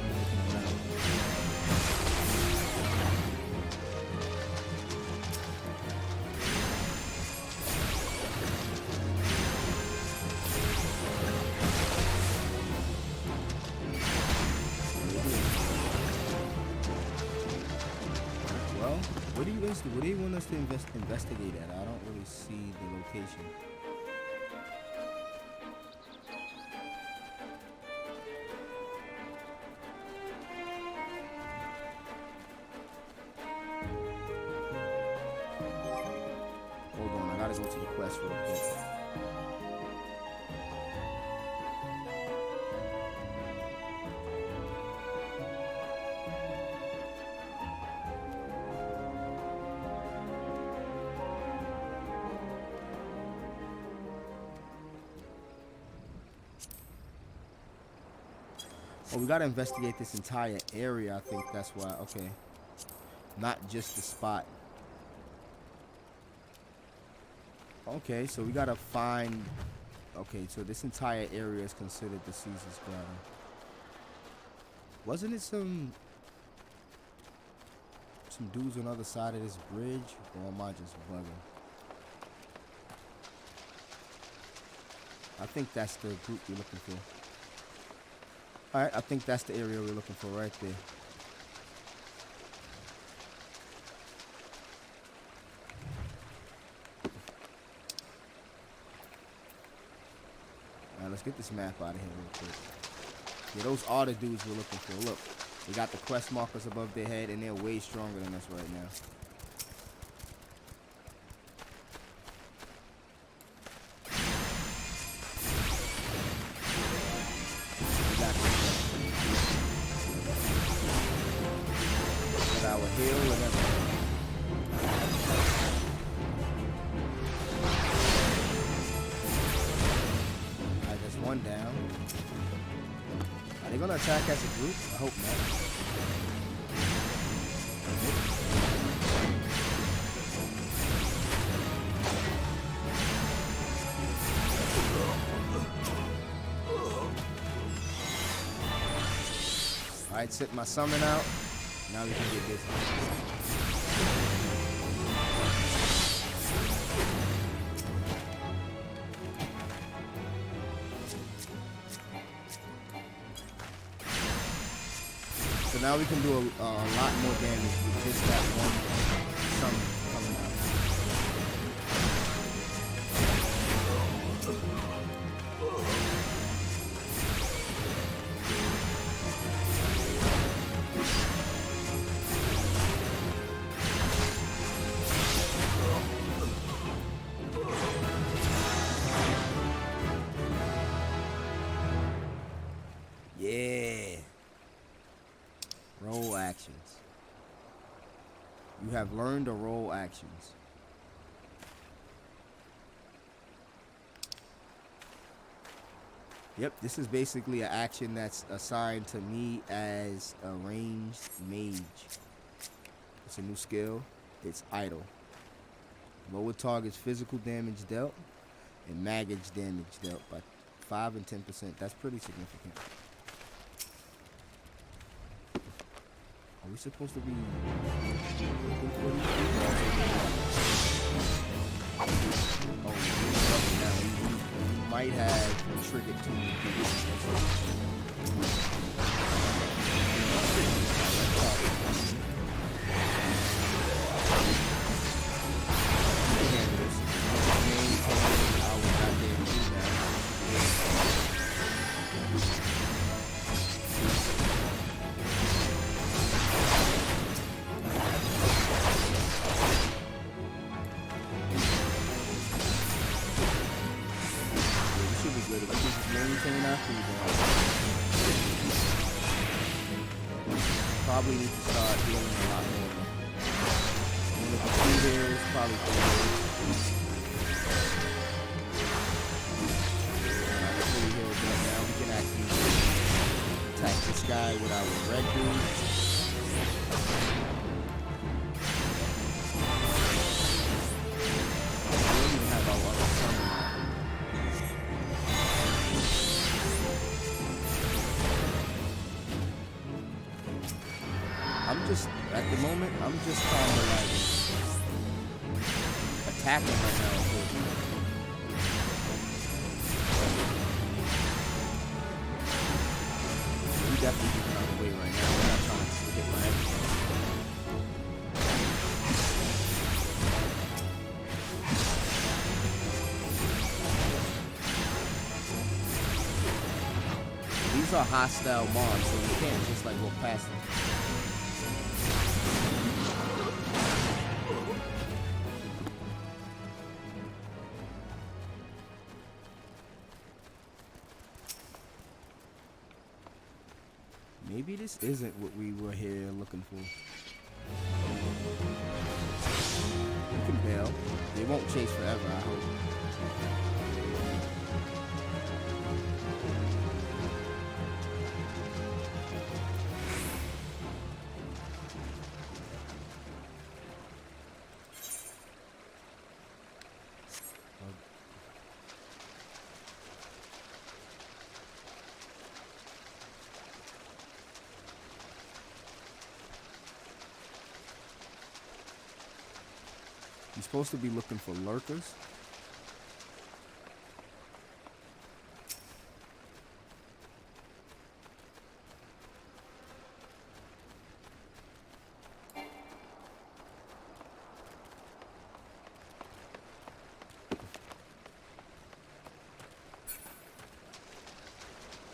A: What do you want us to investigate at? I don't really see the location. Hold on, I gotta go to the quest real quick. Oh, we gotta investigate this entire area, I think that's why. Okay. Not just the spot. Okay, so we gotta find. Okay, so this entire area is considered the Caesar's Garden. Wasn't it some dudes on the other side of this bridge, or am I just bugging? I think that's the group we're looking for. All right, I think that's the area we're looking for right there. All right, let's get this map out of here real quick. Yeah, those are the dudes we're looking for. Look, they got the quest markers above their head, and they're way stronger than us right now. Heal and everything. Alright, there's one down. Are they gonna attack as a group? I hope not. Alright, set my summon out. Now we can get this. So now we can do a lot more damage with just that one summon coming out. Roll actions. You have learned the roll actions. Yep, this is basically an action that's assigned to me as a ranged mage. It's a new skill. It's idle. Lower target's physical damage dealt and magage damage dealt by 5 and 10%. That's pretty significant. Are we supposed to be looking for these people? Oh, now we might have triggered too many people. Probably need to start healing a lot more. One of the 2 heals, probably 3 heals. Fully healed up now. We can actually attack this guy with our red dude. We don't even have our other summon. At the moment, I'm just kind of like attacking right now. We definitely get out of the way right now. We're not trying to hit my everything. These are hostile mobs, so you can't just like walk past them. Maybe this isn't what we were here looking for. We can bail. They won't chase forever, I hope. You're supposed to be looking for lurkers.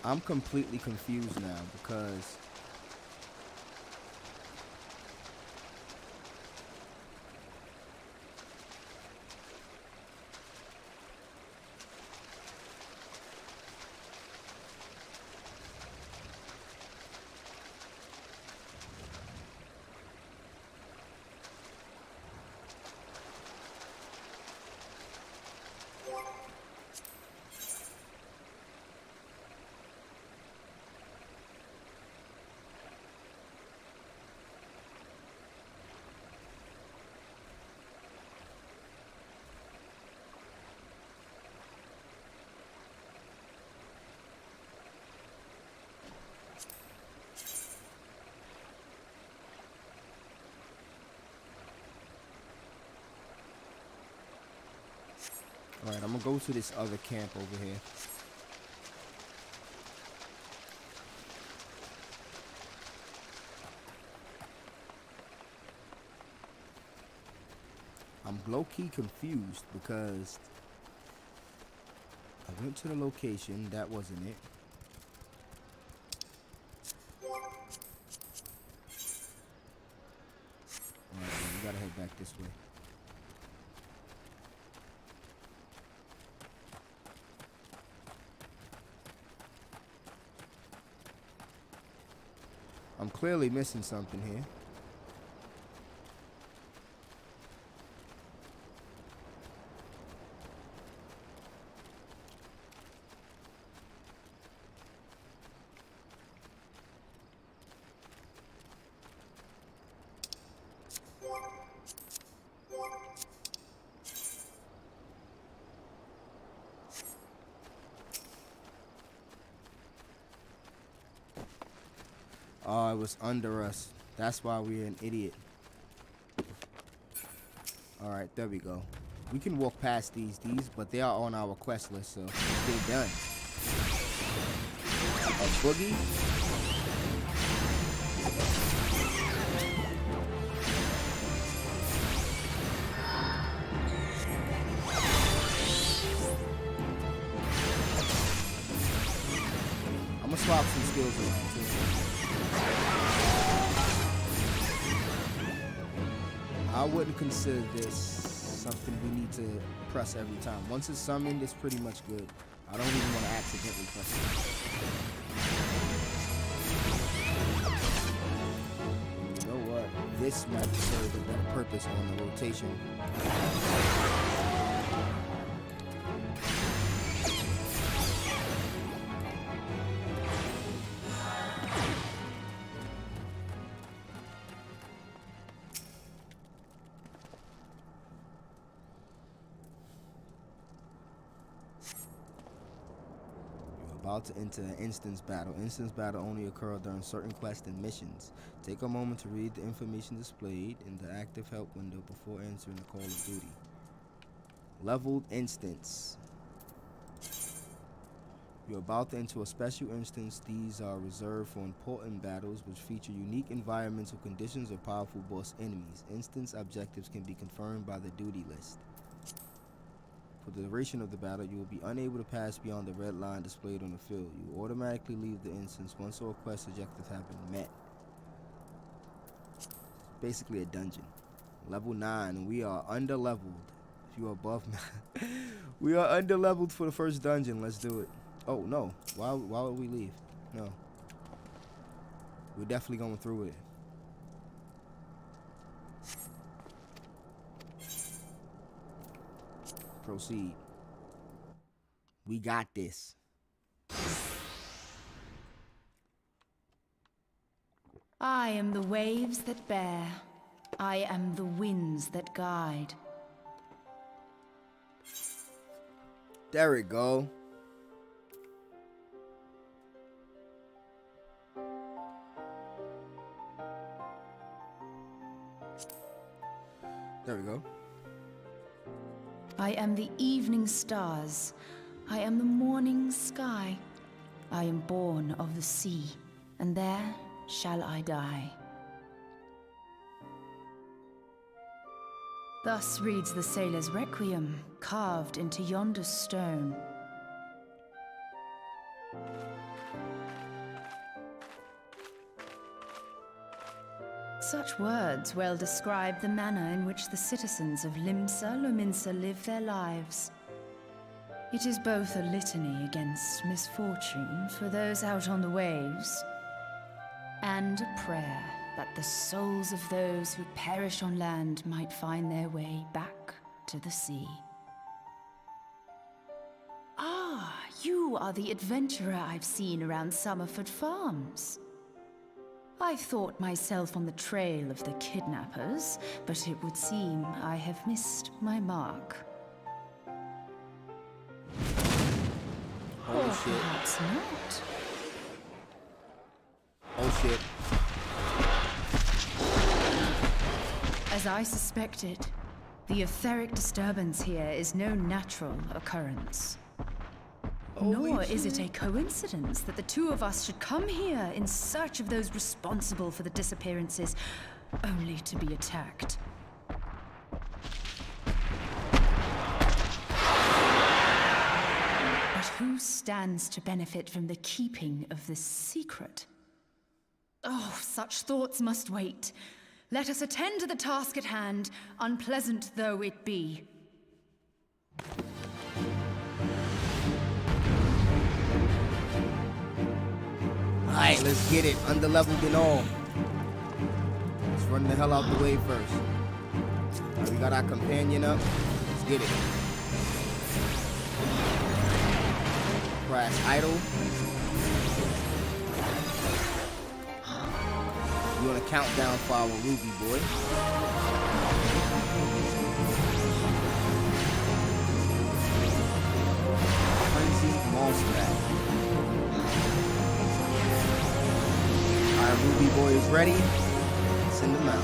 A: I'm completely confused now because alright, I'm gonna go to this other camp over here. I'm low-key confused because I went to the location, that wasn't it. Alright, we gotta head back this way. I'm clearly missing something here. Oh, it was under us. That's why we're an idiot. Alright, there we go. We can walk past these, but they are on our quest list, so let's get it done. A boogie. I'm gonna swap some skills around too. I wouldn't consider this something we need to press every time. Once it's summoned, it's pretty much good. I don't even want to accidentally press it. You know what? This might serve a better purpose on the rotation. About to enter an instance battle. Instance battle only occur during certain quests and missions. Take a moment to read the information displayed in the active help window before answering the call of duty. Leveled instance. You're about to enter a special instance. These are reserved for important battles which feature unique environmental conditions or powerful boss enemies. Instance objectives can be confirmed by the duty list. For the duration of the battle, you will be unable to pass beyond the red line displayed on the field. You automatically leave the instance once all quest objectives have been met. Basically a dungeon. Level 9, and we are under-leveled. If you are above 9. We are under-leveled for the first dungeon. Let's do it. Oh, no. Why would we leave? No. We're definitely going through it. Proceed. We got this.
C: I am the waves that bear. I am the winds that guide.
A: There we go. There we go.
C: I am the evening stars. I am the morning sky. I am born of the sea, and there shall I die. Thus reads the sailor's requiem, carved into yonder stone. Such words well describe the manner in which the citizens of Limsa Lominsa live their lives. It is both a litany against misfortune for those out on the waves, and a prayer that the souls of those who perish on land might find their way back to the sea. Ah, you are the adventurer I've seen around Summerford Farms. I thought myself on the trail of the kidnappers, but it would seem I have missed my mark.
A: Oh
C: Or
A: shit.
C: perhaps not.
A: Oh shit.
C: As I suspected, the etheric disturbance here is no natural occurrence. Nor is it a coincidence that the two of us should come here in search of those responsible for the disappearances, only to be attacked. But who stands to benefit from the keeping of this secret? Oh, such thoughts must wait. Let us attend to the task at hand, unpleasant though it be.
A: Alright, let's get it. Underleveled and all. Let's run the hell out the way first. Alright, we got our companion up. Let's get it. Crash idle. You want a countdown for our Ruby boy. Frenzy monster. Our Ruby boy is ready. Send him out.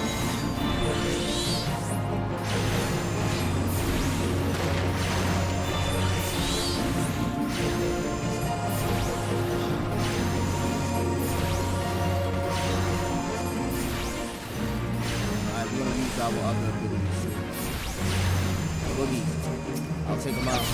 A: Alright, we're gonna use our other abilities too. Boogie. I'll take him out.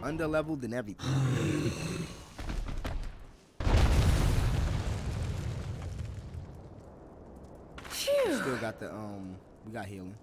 A: Underleveled and everything.
C: Phew!
A: Still got the we got healing.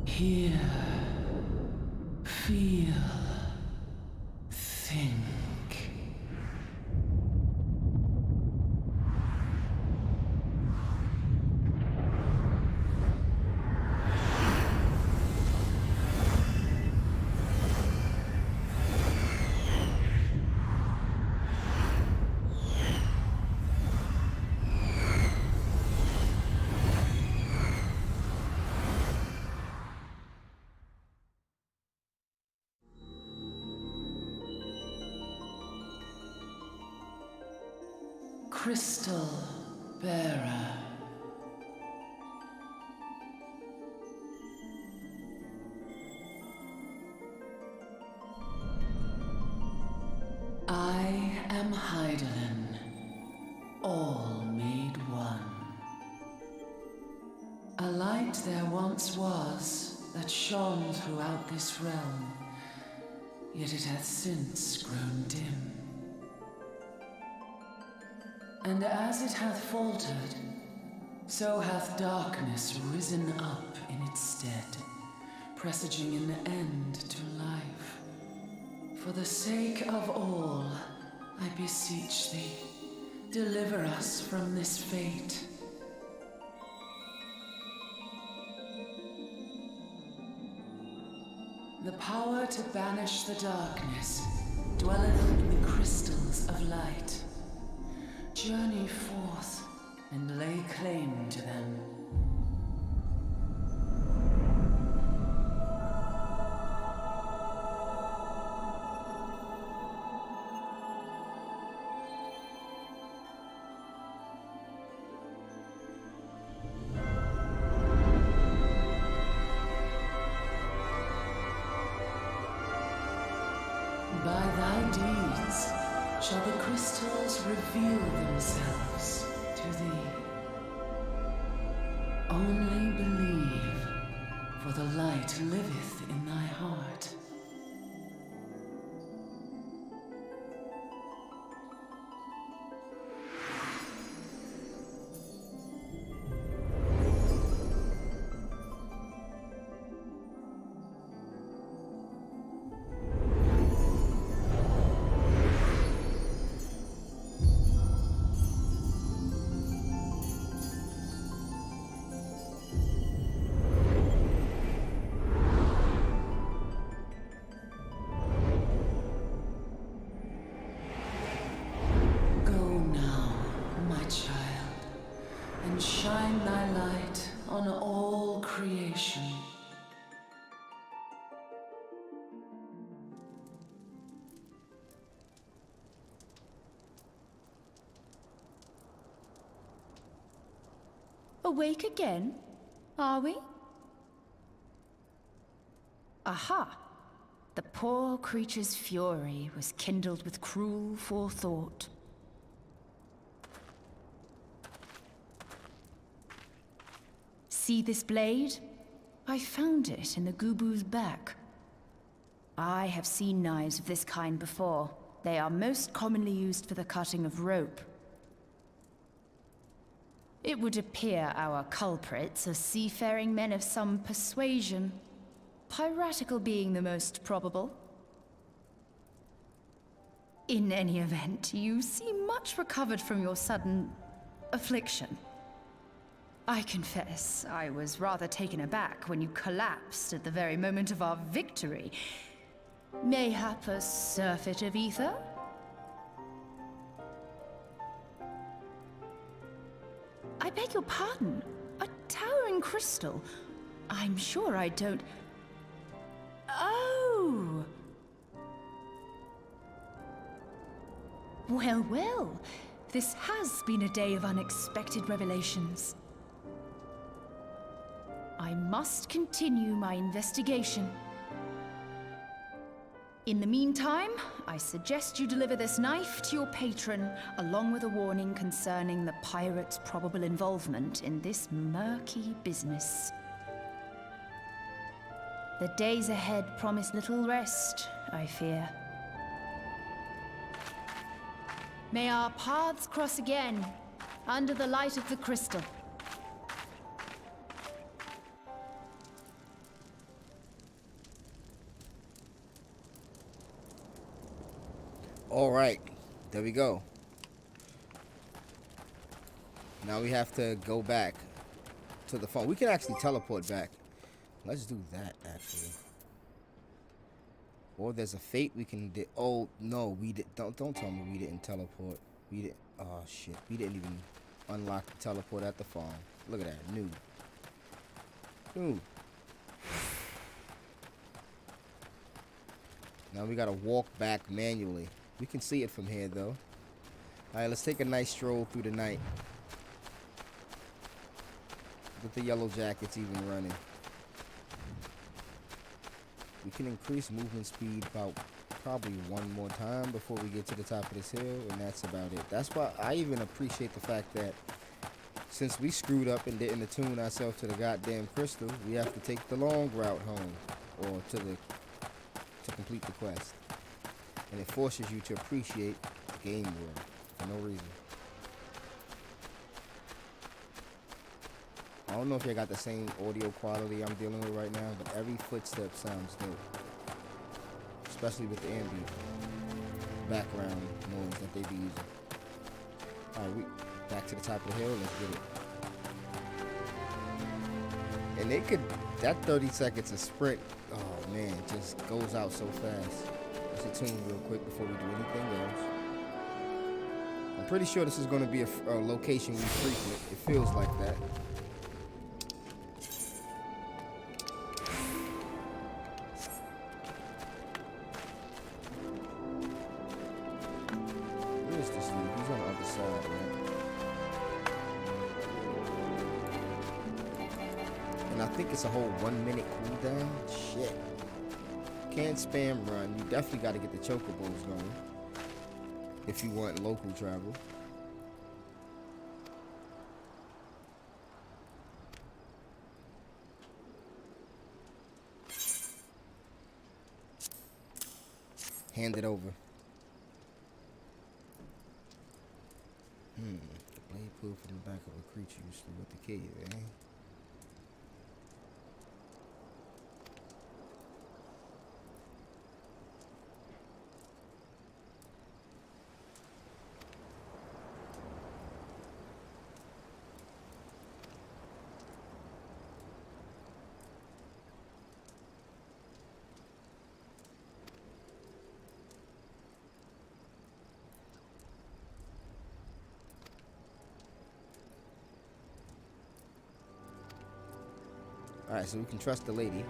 B: Hear, feel, think.
D: crystal bearer. I am Hydaelyn, all made one. A light there once was that shone throughout this realm, yet it hath since grown dim. And as it hath faltered, so hath darkness risen up in its stead, presaging an end to life. For the sake of all, I beseech thee, deliver us from this fate. The power to banish the darkness dwelleth in the crystals of light. Journey forth and lay claim to them. By thy deeds shall the crystals reveal themselves to thee. Only believe, for the light liveth in thy heart. Shine thy light on all creation.
C: Awake again, are we? Aha! The poor creature's fury was kindled with cruel forethought. See this blade? I found it in the Gubu's back. I have seen knives of this kind before. They are most commonly used for the cutting of rope. It would appear our culprits are seafaring men of some persuasion, piratical being the most probable. In any event, you seem much recovered from your sudden affliction. I confess, I was rather taken aback when you collapsed at the very moment of our victory. Mayhap a surfeit of ether? I beg your pardon. A towering crystal? I'm sure I don't... Oh! Well, well. This has been a day of unexpected revelations. I must continue my investigation. In the meantime, I suggest you deliver this knife to your patron, along with a warning concerning the pirate's probable involvement in this murky business. The days ahead promise little rest, I fear. May our paths cross again, under the light of the crystal.
A: All right, there we go. Now we have to go back to the phone. We can actually teleport back. Let's do that, actually. Or there's a fate we can... Oh, no, we did... Don't tell me we didn't teleport. We didn't... Oh, shit. We didn't even unlock the teleport at the farm. Look at that. New. New. Now we gotta walk back manually. We can see it from here, though. Alright, let's take a nice stroll through the night. With the yellow jackets even running. We can increase movement speed about probably one more time before we get to the top of this hill, and that's about it. That's why I even appreciate the fact that since we screwed up and didn't attune ourselves to the goddamn crystal, we have to take the long route home, or to complete the quest. And it forces you to appreciate the game world for no reason. I don't know if you got the same audio quality I'm dealing with right now, but every footstep sounds dope. Especially with the ambient background noise that they be using. Alright, we back to the top of the hill, let's get it. And they could, that 30 seconds of sprint, oh man, just goes out so fast. Let's attune real quick before we do anything else. I'm pretty sure this is going to be a location we frequent. It feels like that. Where is this dude? He's on the other side, man. And I think it's a whole 1 minute cooldown. Shit. Can't spam run. You definitely got to get the chocobos going if you want local travel. Hand it over. Blade pulled from the back of a creature you slew with the cave, eh? Alright, so we can trust the lady.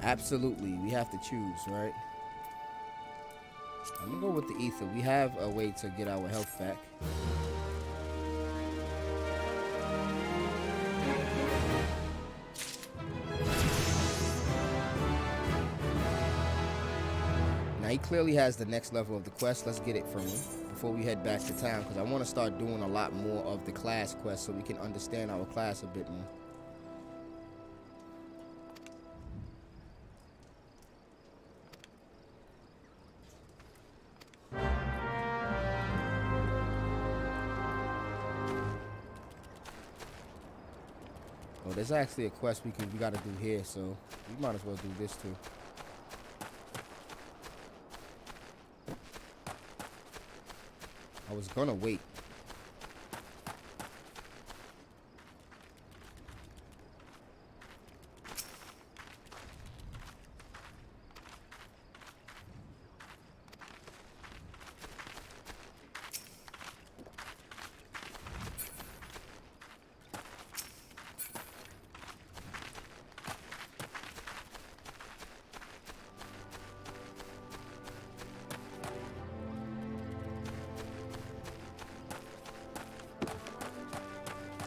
A: Absolutely, we have to choose, right? I'm gonna go with the ether. We have a way to get our health back. Now he clearly has the next level of the quest. Let's get it from him before we head back to town, because I want to start doing a lot more of the class quest so we can understand our class a bit more. Oh, there's actually a quest we gotta do here, so we might as well do this too. I was gonna wait.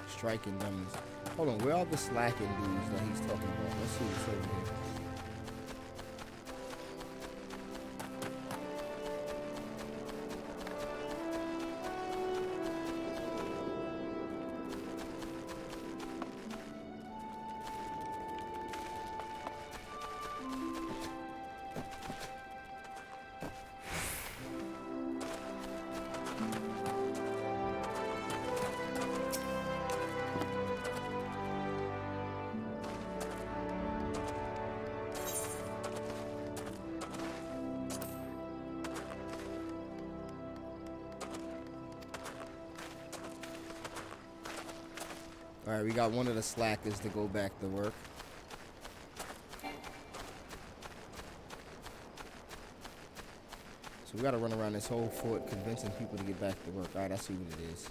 A: Striking dummies. Hold on, where are the slacking dudes that he's talking about? Let's see what's over here. Alright, we got one of the slackers to go back to work. So we gotta run around this whole fort convincing people to get back to work. Alright, I see what it is.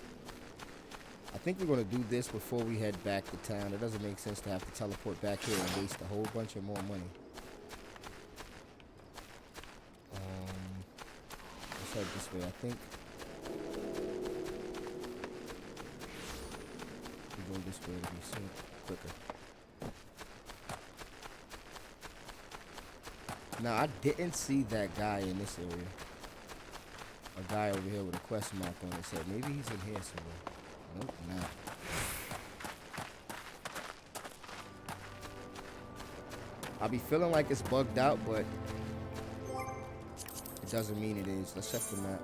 A: I think we're gonna do this before we head back to town. It doesn't make sense to have to teleport back here and waste a whole bunch of more money. Let's head this way, I think. We go this way to be seen quicker. Now, I didn't see that guy in this area. A guy over here with a question mark on his head. Maybe he's in here somewhere. Nope, nah. I'll be feeling like it's bugged out, but it doesn't mean it is. Let's check the map.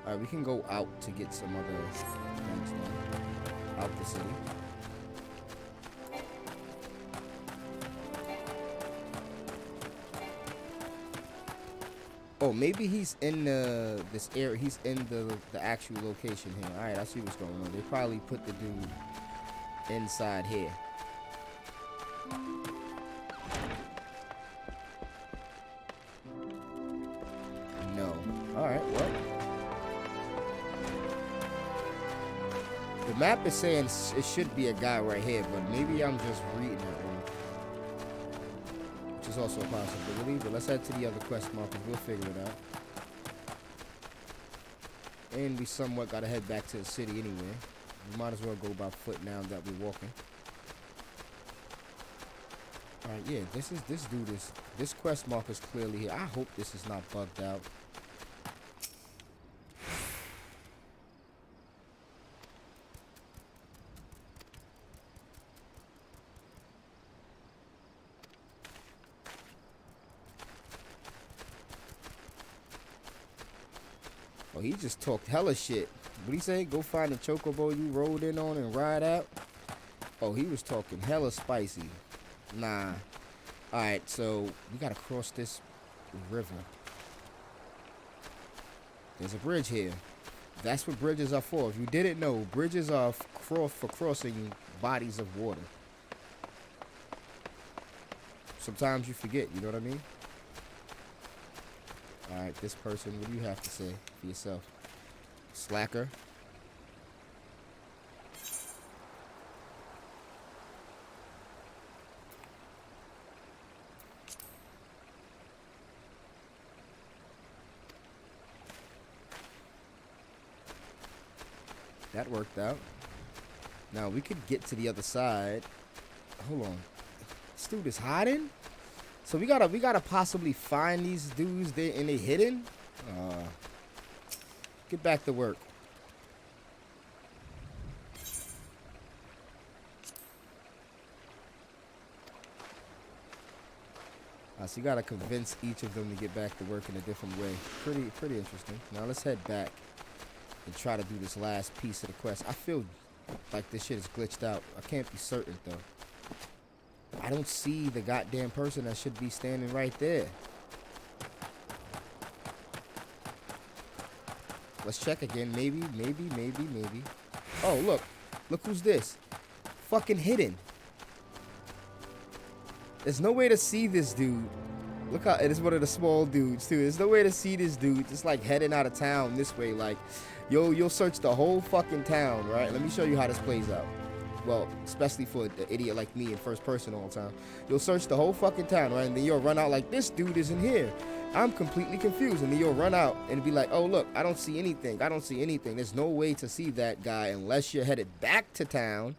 A: Alright, we can go out to get some other things done. Out the city. Oh, maybe he's in this area. He's in the actual location here. All right, I see what's going on. They probably put the dude inside here. No. All right, well. The map is saying it should be a guy right here, but maybe I'm just reading it wrong. Which is also a possibility, but let's head to the other quest markers. We'll figure it out. And we somewhat gotta head back to the city anyway. We might as well go by foot now that we're walking. Alright, yeah, this quest marker's clearly here. I hope this is not bugged out. Oh, he just talked hella shit. What'd he say? Go find a chocobo you rode in on and ride out? Oh, he was talking hella spicy. Nah. Alright, so we gotta cross this river. There's a bridge here. That's what bridges are for. If you didn't know, bridges are for crossing bodies of water. Sometimes you forget, you know what I mean? Alright, this person, what do you have to say for yourself? Slacker. That worked out. Now we could get to the other side. Hold on. This dude is hiding? So we gotta possibly find these dudes there and they hidden? Get back to work. So you gotta convince each of them to get back to work in a different way. Pretty interesting. Now let's head back and try to do this last piece of the quest. I feel like this shit is glitched out. I can't be certain though. I don't see the goddamn person that should be standing right there. Let's check again. Maybe. Oh, look. Look who's this. Fucking hidden. There's no way to see this dude. Look how it is one of the small dudes too. There's no way to see this dude just like heading out of town this way. Like, yo, you'll search the whole fucking town, right? Let me show you how this plays out. Well, especially for an idiot like me in first person all the time. You'll search the whole fucking town, right? And then you'll run out like, this dude isn't here. I'm completely confused. And then you'll run out and be like, oh, look, I don't see anything. There's no way to see that guy unless you're headed back to town.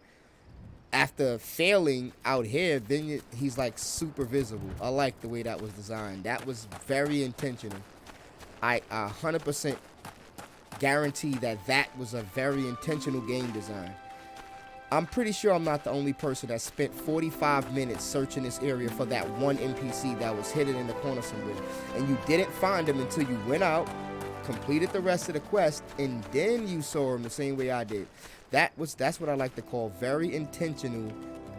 A: After failing out here, then he's like super visible. I like the way that was designed. That was very intentional. I 100% guarantee that was a very intentional game design. I'm pretty sure I'm not the only person that spent 45 minutes searching this area for that one NPC that was hidden in the corner somewhere. And you didn't find him until you went out, completed the rest of the quest, and then you saw him the same way I did. That's what I like to call very intentional,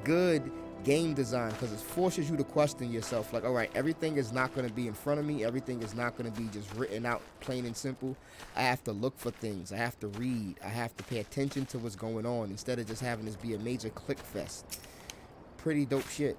A: good game design, because it forces you to question yourself. Like, all right, everything is not going to be in front of me. Everything is not going to be just written out plain and simple. I have to look for things. I have to read. I have to pay attention to what's going on instead of just having this be a major click fest. Pretty dope shit.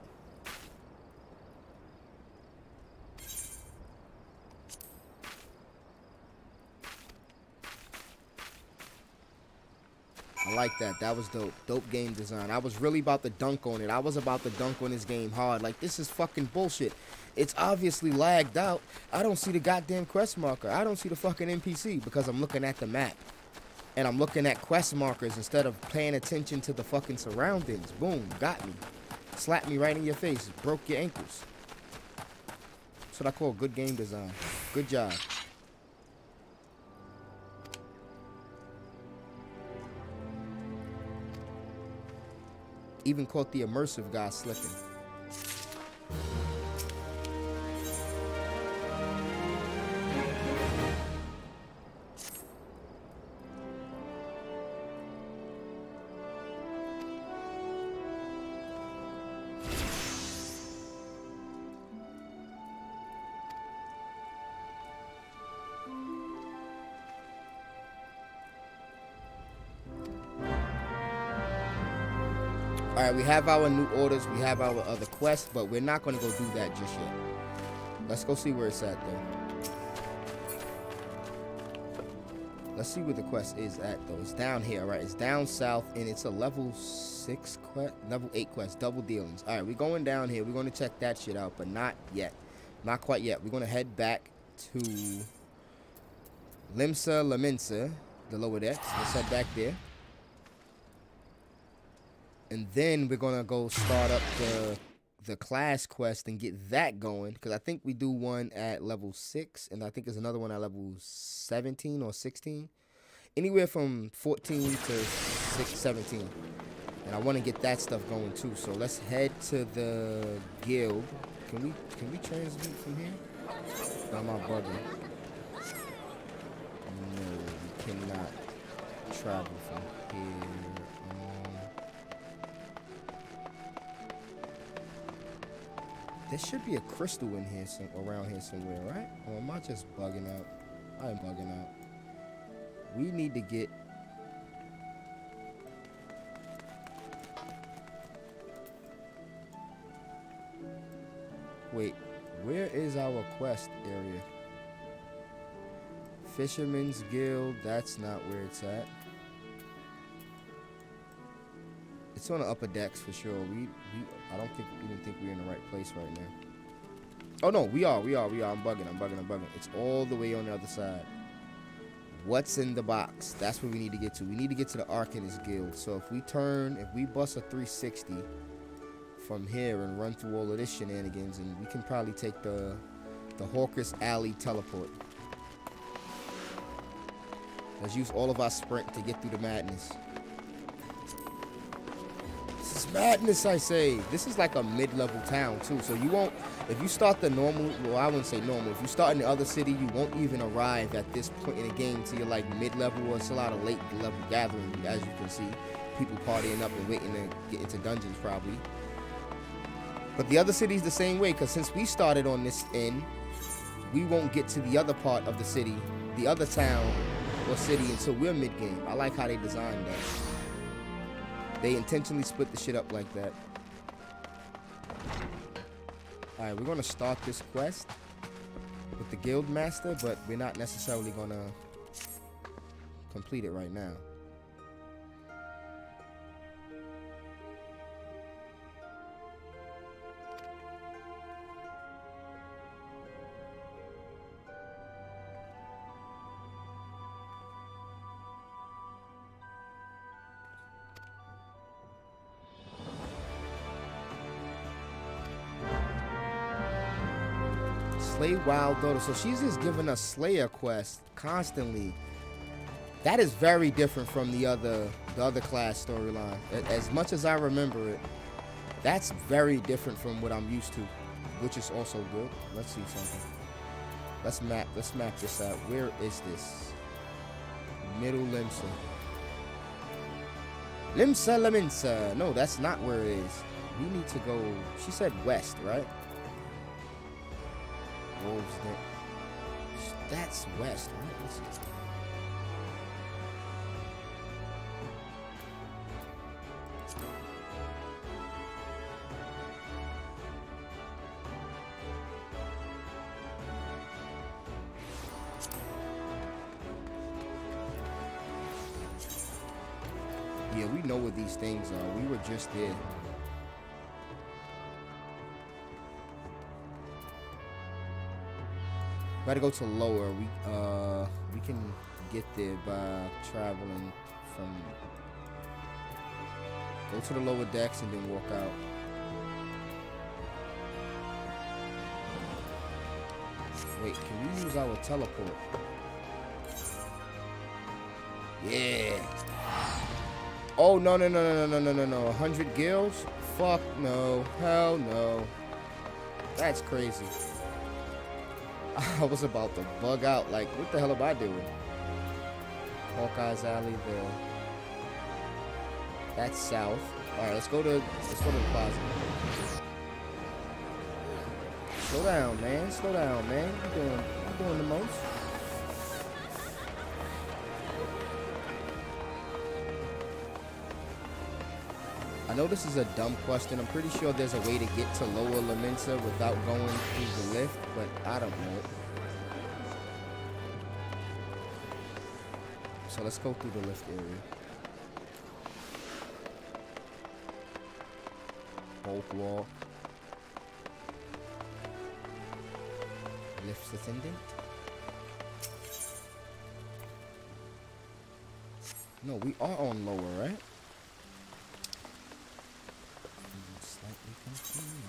A: I like that. That was dope. Dope game design. I was really about to dunk on it. I was about to dunk on this game hard. Like, this is fucking bullshit. It's obviously lagged out. I don't see the goddamn quest marker. I don't see the fucking NPC because I'm looking at the map. And I'm looking at quest markers instead of paying attention to the fucking surroundings. Boom. Got me. Slapped me right in your face. Broke your ankles. That's what I call good game design. Good job. Even caught the immersive guy slipping. Alright, we have our new orders, we have our other quests, but we're not going to go do that just yet. Let's go see where it's at, though. Let's see where the quest is at, though. It's down here, right? It's down south, and it's a level 6 quest, level 8 quest, double dealings. Alright, we're going down here. We're going to check that shit out, but not yet. Not quite yet. We're going to head back to Limsa, the lower decks. Let's head back there. And then we're gonna go start up the class quest and get that going, because I think we do one at level 6, and I think there's another one at level 17 or 16, anywhere from 14 to 17. And I want to get that stuff going too. So let's head to the guild. Can we transmute from here? Or am I bugging? No, we cannot travel from here. There should be a crystal in here, around here somewhere, right? Or am I just bugging out? I am bugging out. We need to get... Wait, where is our quest area? Fisherman's Guild, that's not where it's at. It's on the upper decks for sure. I don't even think we're in the right place right now. Oh no, we are. I'm bugging. It's all the way on the other side. What's in the box? That's where we need to get to. We need to get to the Arcanist Guild. So if we bust a 360 from here and run through all of this shenanigans, and we can probably take the Hawker's Alley teleport. Let's use all of our sprint to get through the madness. Madness, I say. This is like a mid-level town too, so you won't, if you start the normal, well, I wouldn't say normal, if you start in the other city, you won't even arrive at this point in the game until you're like mid-level, or it's a lot of late level gathering, as you can see, people partying up and waiting to get into dungeons probably. But the other city's the same way, because since we started on this end, we won't get to the other part of the city, the other town or city, until we're mid-game. I like how they designed that. They intentionally split the shit up like that. Alright, we're gonna start this quest with the guild master, but we're not necessarily gonna complete it right now. Slay Wild Daughter. So she's just giving us Slayer quests constantly. That is very different from the other class storyline. As much as I remember it, that's very different from what I'm used to, which is also good. Let's see something. Let's map this out. Where is this? Middle Limsa. Limsa. No, that's not where it is. We need to go. She said west, right? Wolves there. That's west, right? Let's see. Yeah, we know where these things are. We were just there. Gotta go to lower. We can get there by traveling from. Go to the lower decks and then walk out. Wait, can we use our teleport? Yeah. Oh, no. 100 gills? Fuck no. Hell no. That's crazy. I was about to bug out. Like, what the hell am I doing? Hawkeye's Alley there. That's south. Alright, let's go to the plaza. Slow down, man. Slow down, man. I'm doing the most. I know this is a dumb question. I'm pretty sure there's a way to get to Lower Laminsa without going through the lift, but I don't know. So let's go through the lift area. Bulk walk. Lift attendant. No, we are on lower, right? I'm slightly confused.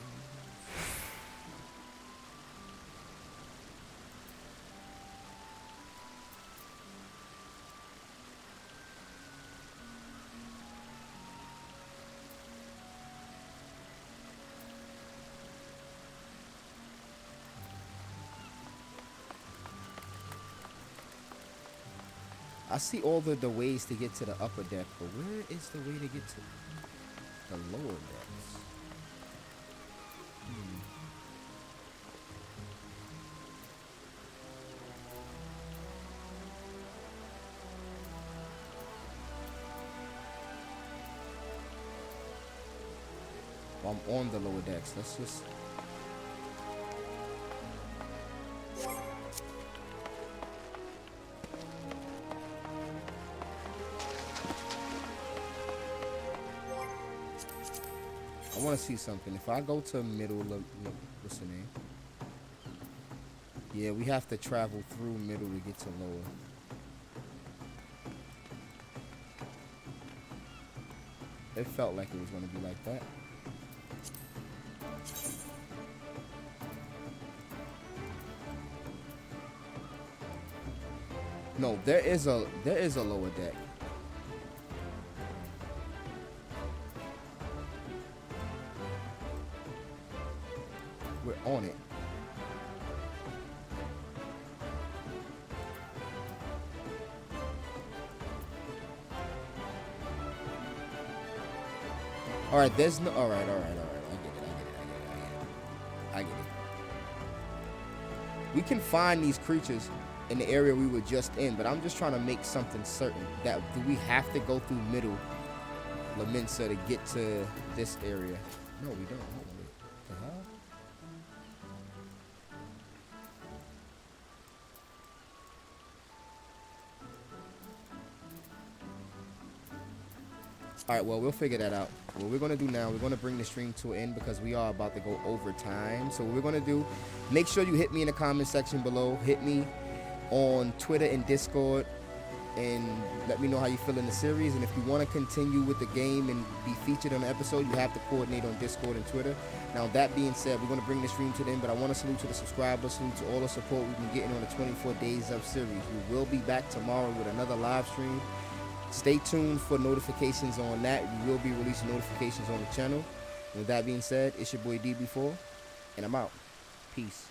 A: I see all the ways to get to the upper deck, but where is the way to get to the lower decks? Well, I'm on the lower decks. Let's just... I want to see something. If I go to middle, what's the name? Yeah, we have to travel through middle to get to lower. It felt like it was going to be like that. No, there is a lower deck. We're on it. All right, there's no. All right. I get it. We can find these creatures in the area we were just in, but I'm just trying to make something certain. That do we have to go through middle Laminsa to get to this area? No, we don't. What the hell? All right, well, we'll figure that out. What we're going to do now, we're going to bring the stream to an end because we are about to go over time. So what we're going to do, make sure you hit me in the comment section below. Hit me on Twitter and Discord and let me know how you feel in the series. And if you want to continue with the game and be featured on the episode, you have to coordinate on Discord and Twitter. Now, that being said, we're going to bring the stream to the end, but I want to salute to the subscribers, salute to all the support we've been getting on the 24 Days of series. We will be back tomorrow with another live stream. Stay tuned for notifications on that. We will be releasing notifications on the channel. With that being said, it's your boy DB4, and I'm out. Peace.